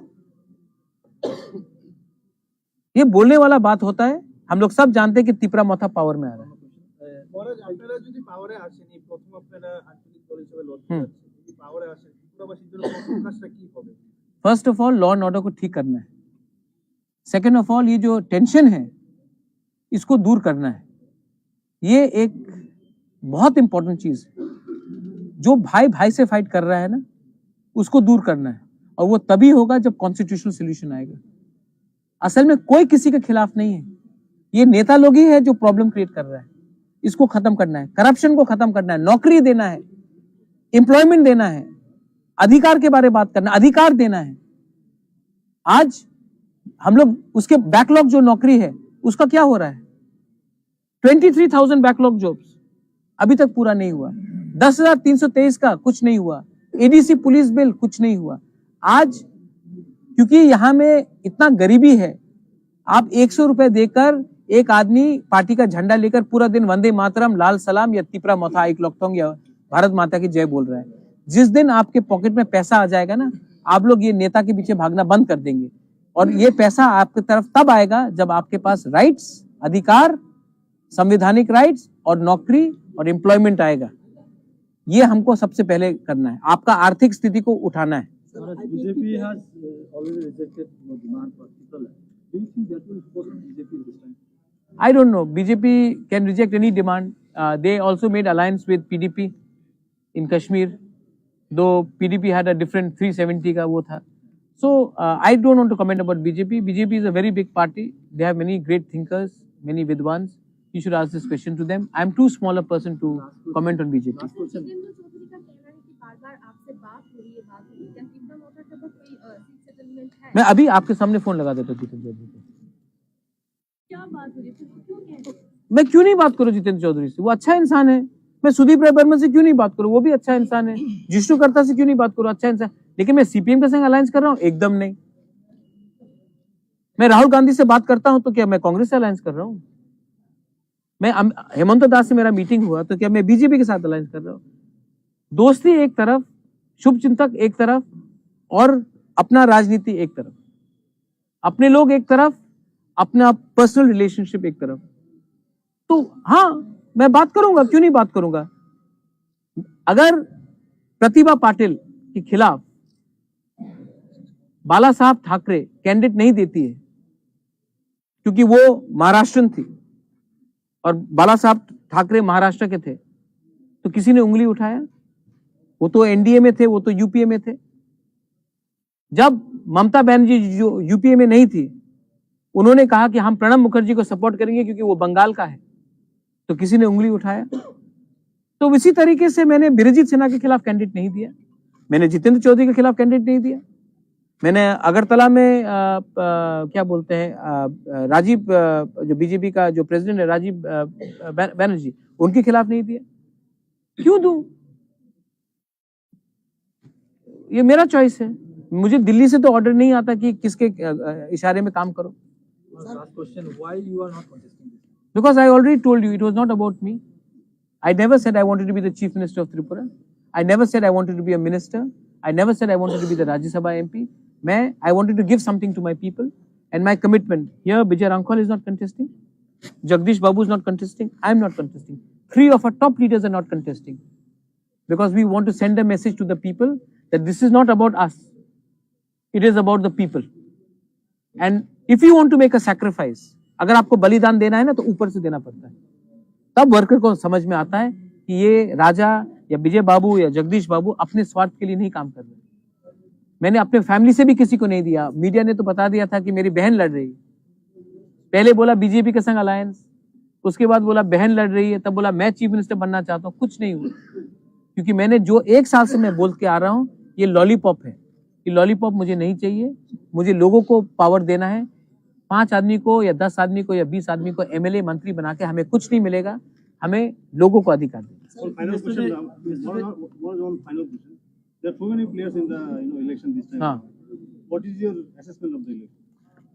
Speaker 1: ये बोलने वाला बात होता है. हम लोग सब जानते हैं कि तिपरा मोथा पावर में आ रहा है. First of all law and order को ठीक करना है. सेकेंड ऑफ ऑल ये जो टेंशन है इसको दूर करना है. ये एक बहुत इंपॉर्टेंट चीज है. जो भाई भाई से फाइट कर रहा है ना, उसको दूर करना है. और वो तभी होगा जब कॉन्स्टिट्यूशनल सोल्यूशन आएगा. असल में कोई किसी के खिलाफ नहीं है. ये नेता लोग ही है जो प्रॉब्लम क्रिएट कर रहा है. इसको खत्म करना है. करप्शन को खत्म करना है. नौकरी देना है, एम्प्लॉयमेंट देना है. अधिकार के बारे में बात करना, अधिकार देना है। आज हम लोग उसके बैकलॉग जो नौकरी है उसका क्या हो रहा है? 23,000 बैकलॉग जॉब्स अभी तक पूरा नहीं हुआ। 10,323 का कुछ नहीं हुआ। एडीसी पुलिस बिल कुछ नहीं हुआ। आज क्योंकि यहां में इतना गरीबी है, आप 100 रुपए देकर एक आदमी पार्टी का झंडा लेकर पूरा दिन वंदे मातरम, लाल सलाम या तिपरा मोथा एक लोकतोंग या भारत माता की जय बोल रहा है। जिस दिन आपके पॉकेट में पैसा आ जाएगा ना, आप लोग ये नेता के पीछे भागना बंद कर देंगे। और ये पैसा आपकी तरफ तब आएगा जब आपके पास राइट्स, अधिकार, संवैधानिक राइट्स और नौकरी और एम्प्लॉयमेंट आएगा। ये हमको सबसे पहले करना है, आपका आर्थिक स्थिति को उठाना है।
Speaker 2: BJP has already rejected your demand for people. Do you think that will force BJP this time?
Speaker 1: I don't know. BJP can reject any demand. They also made alliance with PDP in Kashmir, though PDP had a different 370 का वो था. So I don't want to comment about BJP. BJP is a very big party. They have many great thinkers, many vidwans. You should ask this question to them. I am too small a person to comment on BJP.
Speaker 3: Jitendra Chaudhary का कहना है कि बार-बार आपसे बात हो रही है, क्या तिपरा मोथा के ऊपर कोई सीट सेटलमेंट है?
Speaker 1: मैं अभी आपके सामने फोन लगा देता हूँ जितेंद्र चौधरी को।
Speaker 3: क्या बात हो रही है? क्यों कह रहे?
Speaker 1: मैं क्यों नहीं बात करूं जितेंद्र चौधरी से? वो अच्छा इंसान है। मैं सुदीप राय बर्मन से क्यों नहीं बात करूं? वो भी अच्छा इंसान है। जिष्णु करता से क्यों नहीं बात करूं? अच्छा इंसान। लेकिन मैं सीपीएम के संग अलायंस कर रहा हूं? एकदम नहीं। मैं राहुल गांधी से बात करता हूं तो क्या मैं कांग्रेस से अलायंस कर रहा हूं? मैं हेमंत दास से मेरा मीटिंग हुआ तो क्या मैं बीजेपी के साथ अलायंस कर रहा हूं? दोस्ती एक तरफ, शुभ चिंतक एक तरफ और अपना राजनीति एक तरफ, अपने लोग एक तरफ, अपना पर्सनल रिलेशनशिप एक तरफ। तो हाँ, मैं बात करूंगा, क्यों नहीं बात करूंगा। अगर प्रतिभा पाटिल के खिलाफ बाला साहब ठाकरे कैंडिडेट नहीं देती है क्योंकि वो महाराष्ट्रन थी और बाला साहब ठाकरे महाराष्ट्र के थे, तो किसी ने उंगली उठाया? वो तो एनडीए में थे, वो तो यूपीए में थे। जब ममता बनर्जी जो यूपीए में नहीं थी, उन्होंने कहा कि हम प्रणब मुखर्जी को सपोर्ट करेंगे क्योंकि वो बंगाल का है, तो किसी ने उंगली उठाया? तो इसी तरीके से मैंने बिरजीत सिन्हा के खिलाफ कैंडिडेट नहीं दिया, मैंने जितेंद्र चौधरी के खिलाफ कैंडिडेट नहीं दिया, मैंने अगरतला में क्या बोलते हैं राजीव जो बीजेपी का जो प्रेसिडेंट है राजीव बनर्जी, उनके खिलाफ नहीं दिया। क्यों दूं? ये मेरा चॉइस है। मुझे दिल्ली से तो ऑर्डर नहीं आता कि किसके इशारे में काम करो।
Speaker 2: Last question, why you are not contesting this?
Speaker 1: Because I already told you, it was not about me. I never said I wanted to be the Chief Minister of Tripura. I never said I wanted to be a minister. I never said I wanted to be the Rajya Sabha MP. I wanted to give something to my people. And my commitment, here Bijay Rankhwal is not contesting. Jagdish Babu is not contesting. I am not contesting. 3 of our top leaders are not contesting. Because we want to send a message to the people that this is not about us. It is about the people. And if you want to make a sacrifice, अगर आपको बलिदान देना है ना, तो ऊपर से देना पड़ता है। तब वर्कर को समझ में आता है कि ये राजा या विजय बाबू या जगदीश बाबू अपने स्वार्थ के लिए नहीं काम कर रहे। मैंने अपने फैमिली से भी किसी को नहीं दिया। मीडिया ने तो बता दिया था कि मेरी बहन लड़ रही है। पहले बोला बीजेपी के संग अलायंस, उसके बाद बोला बहन लड़ रही है, तब बोला मैं चीफ मिनिस्टर बनना चाहता हूँ। कुछ नहीं हुआ, क्योंकि मैंने जो 1 साल से मैं बोल के आ रहा हूँ, ये लॉलीपॉप है। ये लॉलीपॉप मुझे नहीं चाहिए। मुझे लोगों को पावर देना है। 5 आदमी को या 10 आदमी को या 20 आदमी को एमएलए मंत्री बना के हमें कुछ नहीं मिलेगा। हमें लोगों को अधिकार देना।
Speaker 2: Final question, one final question. There are so many players in the election this time.
Speaker 1: हाँ,
Speaker 2: What is your assessment of the election?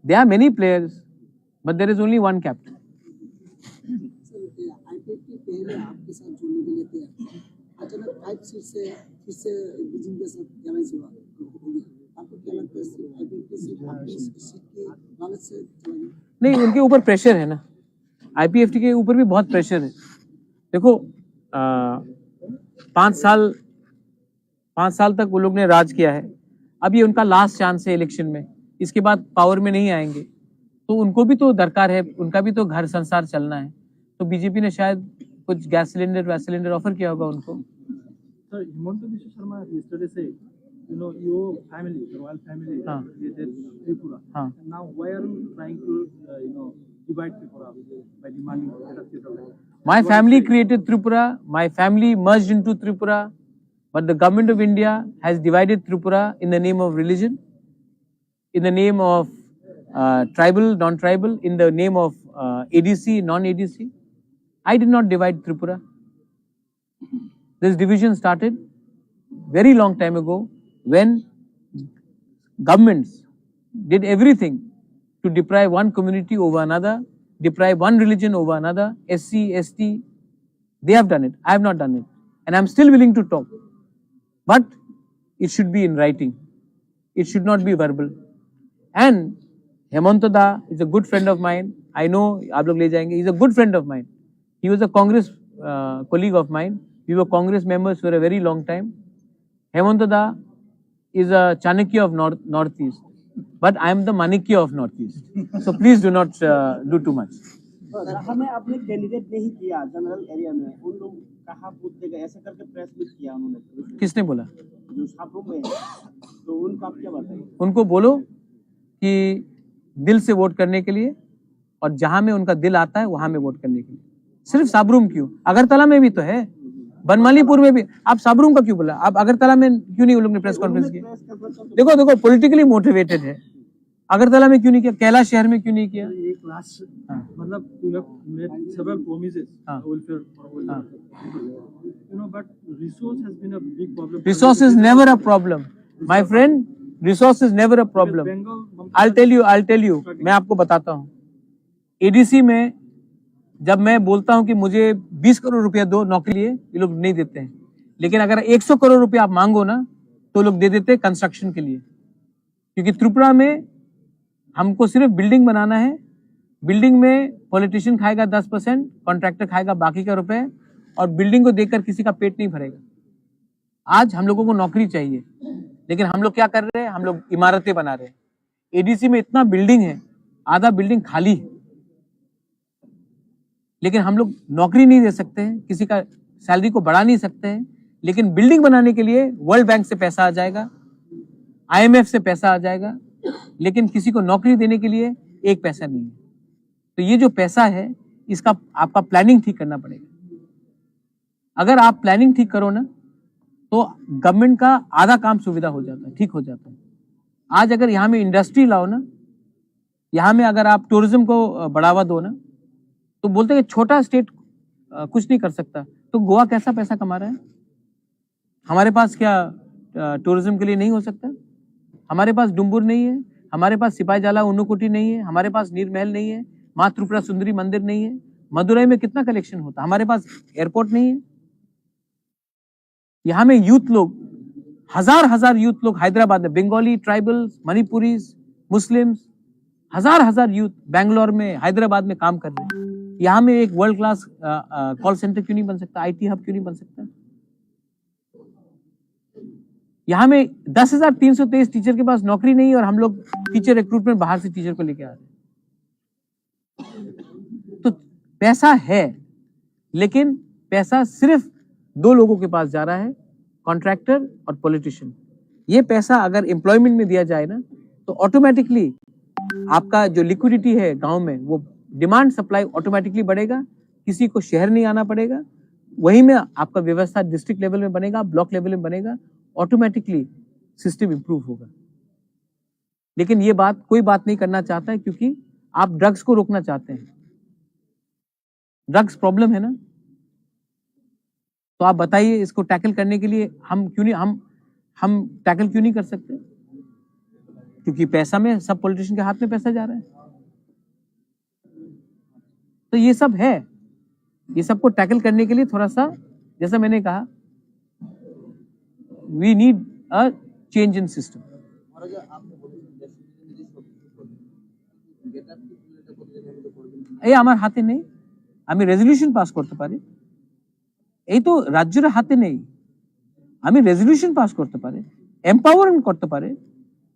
Speaker 1: there are many players, but there is only one captain.
Speaker 5: IPF पहले आपके साथ जुड़ने के लिए तैयार, अचानक 5 seat से फिर से बीजेपी के साथ एलायंस हुआ, आपको क्या लगता है आईपीएफ की सीट की लालच से चला गया? नहीं,
Speaker 1: उनके ऊपर प्रेशर है ना। आईपीएफटी के ऊपर भी बहुत प्रेशर है। देखो 5 साल तक वो लोग ने राज किया है। अब ये उनका लास्ट चांस है इलेक्शन में। इसके बाद पावर में नहीं आएंगे तो उनको भी तो दरकार है, उनका भी तो घर संसार चलना है। तो बीजेपी ने शायद कुछ गैस सिलेंडर ऑफर किया होगा उनको।
Speaker 2: Sir, Himanta Biswa Sharma yesterday said, your family, the royal family, created Tripura. And now why are you trying to, divide Tripura by demanding better state of life?
Speaker 1: My family created Tripura. My family merged into Tripura. but the government of India has divided Tripura in the name of religion, in the name of tribal, non-tribal, in the name of ADC, non-ADC. I did not divide Tripura. This division started very long time ago when governments did everything to deprive one community over another, deprive one religion over another, SC, ST. They have done it. I have not done it. And I'm still willing to talk. But it should be in writing. It should not be verbal. And Hemanta Da is a good friend of mine. I know, aap log le jayenge. He's a good friend of mine. He was a Congress colleague of mine. We were Congress members for a very long time. Hemanta Da is a Chanakya of Northeast. But I am the Manikya of Northeast. So please do not do too much.
Speaker 4: जहाँ में आपने candidate नहीं किया general area में, उन लोग कहाँ booth देगा ऐसा करके प्रेस मीट किया उन्होंने।
Speaker 1: किसने बोला?
Speaker 4: जो छात्रों में, तो उनका आप क्या बताइए?
Speaker 1: उनको बोलो कि दिल से वोट करने के लिए, और जहां में उनका दिल आता है वहां में वोट करने के लिए। सिर्फ साबरूम क्यों? अगरतला में भी तो है, बनमालीपुर में भी। आप साबरूम का क्यों बोला? आप अगरतला में क्यों नहीं उन लोग ने प्रेस कॉन्फ्रेंस किया? देखो पॉलिटिकली मोटिवेटेड है। अगरतला में क्यों नहीं किया? कैलाश शहर में क्यों नहीं किया?
Speaker 6: एक लास्ट मतलब you have made several promises welfare but resource has been a big problem.
Speaker 1: Resource is never a problem, my friend. Resource is never a problem. I'll tell you. मैं आपको बताता हूँ। ADC में जब मैं बोलता हूँ कि मुझे 20 करोड़ रुपया दो नौकरी लिए, ये लोग नहीं देते हैं। लेकिन अगर 100 करोड़ रुपया आप मांगो ना, तो लोग दे देते हैं कंस्ट्रक्शन के लिए। क्योंकि त्रिपुरा में हमको सिर्फ बिल्डिंग बनाना है। बिल्डिंग में पॉलिटिशियन खाएगा 10%, कॉन्ट्रैक्टर खाएगा बाकी का रुपए, और बिल्डिंग को देखकर किसी का पेट नहीं भरेगा। आज हम लोगों को नौकरी चाहिए, लेकिन हम लोग क्या कर रहे हैं? हम लोग इमारतें बना रहे हैं। एडीसी में इतना बिल्डिंग है, आधा बिल्डिंग खाली है, लेकिन हम लोग नौकरी नहीं दे सकते हैं, किसी का सैलरी को बढ़ा नहीं सकते हैं। लेकिन बिल्डिंग बनाने के लिए वर्ल्ड बैंक से पैसा आ जाएगा, IMF से पैसा आ जाएगा, लेकिन किसी को नौकरी देने के लिए एक पैसा नहीं है। तो ये जो पैसा है, इसका आपका प्लानिंग ठीक करना पड़ेगा। अगर आप प्लानिंग ठीक करो ना, तो गवर्नमेंट का आधा काम सुविधा हो जाता है, ठीक हो जाता है। आज अगर यहाँ में इंडस्ट्री लाओ ना, यहाँ में अगर आप टूरिज्म को बढ़ावा दो ना, तो बोलते हैं छोटा स्टेट कुछ नहीं कर सकता। तो गोवा कैसा पैसा कमा रहा है? हमारे पास क्या टूरिज्म के लिए नहीं हो सकता? हमारे पास डुम्बुर नहीं है, हमारे पास सिपाही जाला उन्नूकुटी नहीं है, हमारे पास नीर महल नहीं है, माँ त्रिपुरा सुंदरी मंदिर नहीं है। मदुरई में कितना कलेक्शन होता? हमारे पास एयरपोर्ट नहीं है। यहाँ में यूथ लोग, हजार यूथ लोग हैदराबाद में, बंगाली, ट्राइबल्स, मणिपुरीज, मुस्लिम्स, हजार यूथ बैंगलोर में, हैदराबाद में काम कर रहे हैं। यहाँ में एक वर्ल्ड क्लास कॉल सेंटर क्यों नहीं बन सकता? IT हब क्यों नहीं बन सकता? यहाँ में 10,323 टीचर के पास नौकरी नहीं है, और हम लोग टीचर रिक्रूटमेंट बाहर से टीचर को लेके आ रहे हैं। तो पैसा है, लेकिन पैसा सिर्फ 2 लोगों के पास जा रहा है, कॉन्ट्रैक्टर और पॉलिटिशियन। ये पैसा अगर एम्प्लॉयमेंट में दिया जाए ना, तो ऑटोमेटिकली आपका जो लिक्विडिटी है गांव में, वो डिमांड सप्लाई ऑटोमेटिकली बढ़ेगा। किसी को शहर नहीं आना पड़ेगा, वहीं में आपका व्यवस्था डिस्ट्रिक्ट लेवल में बनेगा, ब्लॉक लेवल में बनेगा, ऑटोमेटिकली सिस्टम इंप्रूव होगा। लेकिन ये बात कोई बात नहीं करना चाहता है, क्योंकि आप ड्रग्स को रोकना चाहते हैं। ड्रग्स प्रॉब्लम है ना, तो आप बताइए इसको टैकल करने के लिए हम क्यों नहीं हम टैकल क्यों नहीं कर सकते? क्योंकि पैसा में, सब पॉलिटिशियन के हाथ में पैसा जा रहा है। तो ये सब है, ये सबको टैकल करने के लिए थोड़ा सा, जैसा मैंने कहा, we need a change in system. এই আমার হাতে নেই, আমি রেজলিউশন পাস করতে পারি। এই তো রাজ্যের হাতে নেই, আমি রেজলিউশন পাস করতে পারে, এম্পাওয়ারমেন্ট করতে পারে,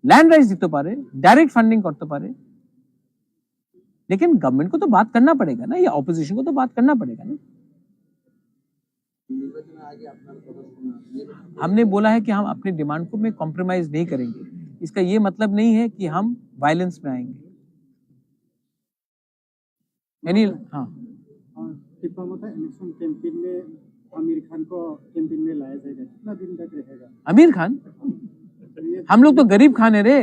Speaker 1: लैंड राइट्स दिते पारे, डायरेक्ट फंडिंग करते पारे। लेकिन गवर्नमेंट को तो बात करना पड़ेगा ना, या ऑपोजिशन को तो बात करना पड़ेगा ना। हमने बोला है कि हम अपनी डिमांड को में कॉम्प्रोमाइज नहीं करेंगे। इसका ये मतलब नहीं है कि हम वायलेंस में आएंगे।
Speaker 6: इलेक्शन कैंपेन में
Speaker 2: आमिर खान को कैंपेन में लाया जाएगा, कितना दिन तक रहेगा?
Speaker 1: आमिर खान, हम लोग तो गरीब खान है रे,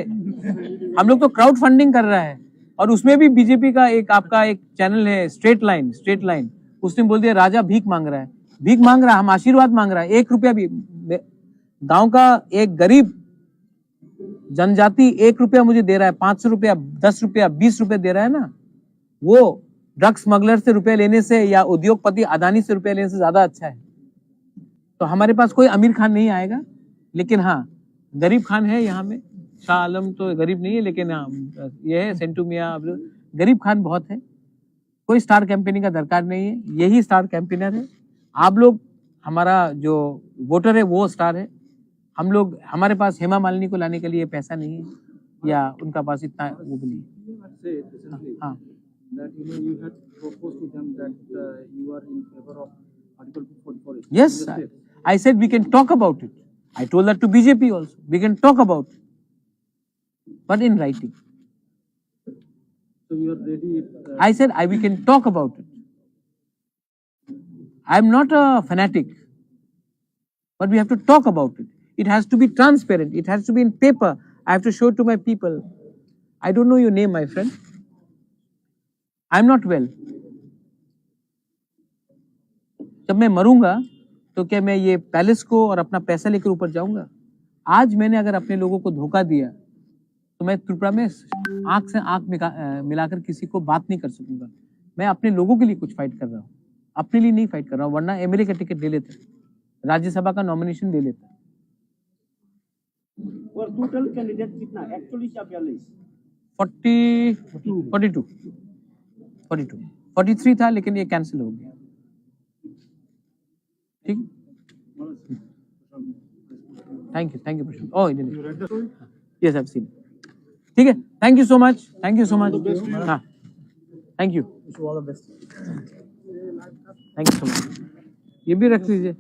Speaker 1: हम लोग तो क्राउड फंडिंग कर रहा है। और उसमें भी बीजेपी का एक आपका एक चैनल है स्ट्रेट लाइन, उसने बोल दिया राजा भीख मांग रहा है, भीख मांग रहा है, हम आशीर्वाद मांग रहा है। 1 रुपया भी, गांव का एक गरीब जनजाति 1 रुपया मुझे दे रहा है, 500 रुपया, 10 रुपया, 20 रुपया दे रहा है ना, वो ड्रग्स स्मगलर से रुपया लेने से या उद्योगपति अदानी से रुपया लेने से ज्यादा अच्छा है। तो हमारे पास कोई अमीर खान नहीं आएगा, लेकिन हाँ गरीब खान है यहाँ में। शाह आलम तो गरीब नहीं है, लेकिन हाँ ये है सेंटू मियां, गरीब खान बहुत है। कोई स्टार कैंपेनिंग का दरकार नहीं है, यही स्टार कैंपेनर है। आप लोग, हमारा जो वोटर है वो स्टार है। हम लोग, हमारे पास हेमा मालिनी को लाने के लिए पैसा नहीं है, या उनका पास इतना वो भी नहीं है।
Speaker 6: Say recently
Speaker 1: हाँ,
Speaker 6: that you had proposed to them that you are in favor of Article 244.
Speaker 1: yes, I said we can talk about it. I told that to BJP also. We can talk about it, but in writing.
Speaker 6: So you are ready.
Speaker 1: I said we can talk about it. I am not a fanatic, but we have to talk about it. It has to be transparent. It has to be in paper. I have to show it to my people. I don't know your name, my friend. I am not well. जब मैं मरूंगा तो क्या मैं ये palace को और अपना पैसा लेकर ऊपर जाऊंगा? आज मैंने अगर अपने लोगों को धोखा दिया तो मैं त्रिपुरा में आंख से आंख मिलाकर किसी को बात नहीं कर सकूंगा। मैं अपने लोगों के लिए कुछ फाइट कर रहा हूँ, अपने लिए नहीं फाइट कर रहा हूँ, वरना एमएलए का टिकट ले लेता, राज्यसभा का नॉमिनेशन ले लेता।
Speaker 4: और टोटल कैंडिडेट कितना, 41 या 42?
Speaker 1: 43 था, लेकिन ये कैंसिल हो गया। ठीक, thank you Prashant. Oh yes, I have seen. ठीक है, थैंक यू सो मच, हाँ thank you,
Speaker 6: Wish you all the best.
Speaker 1: Thank you so much. ये भी रख लीजिए।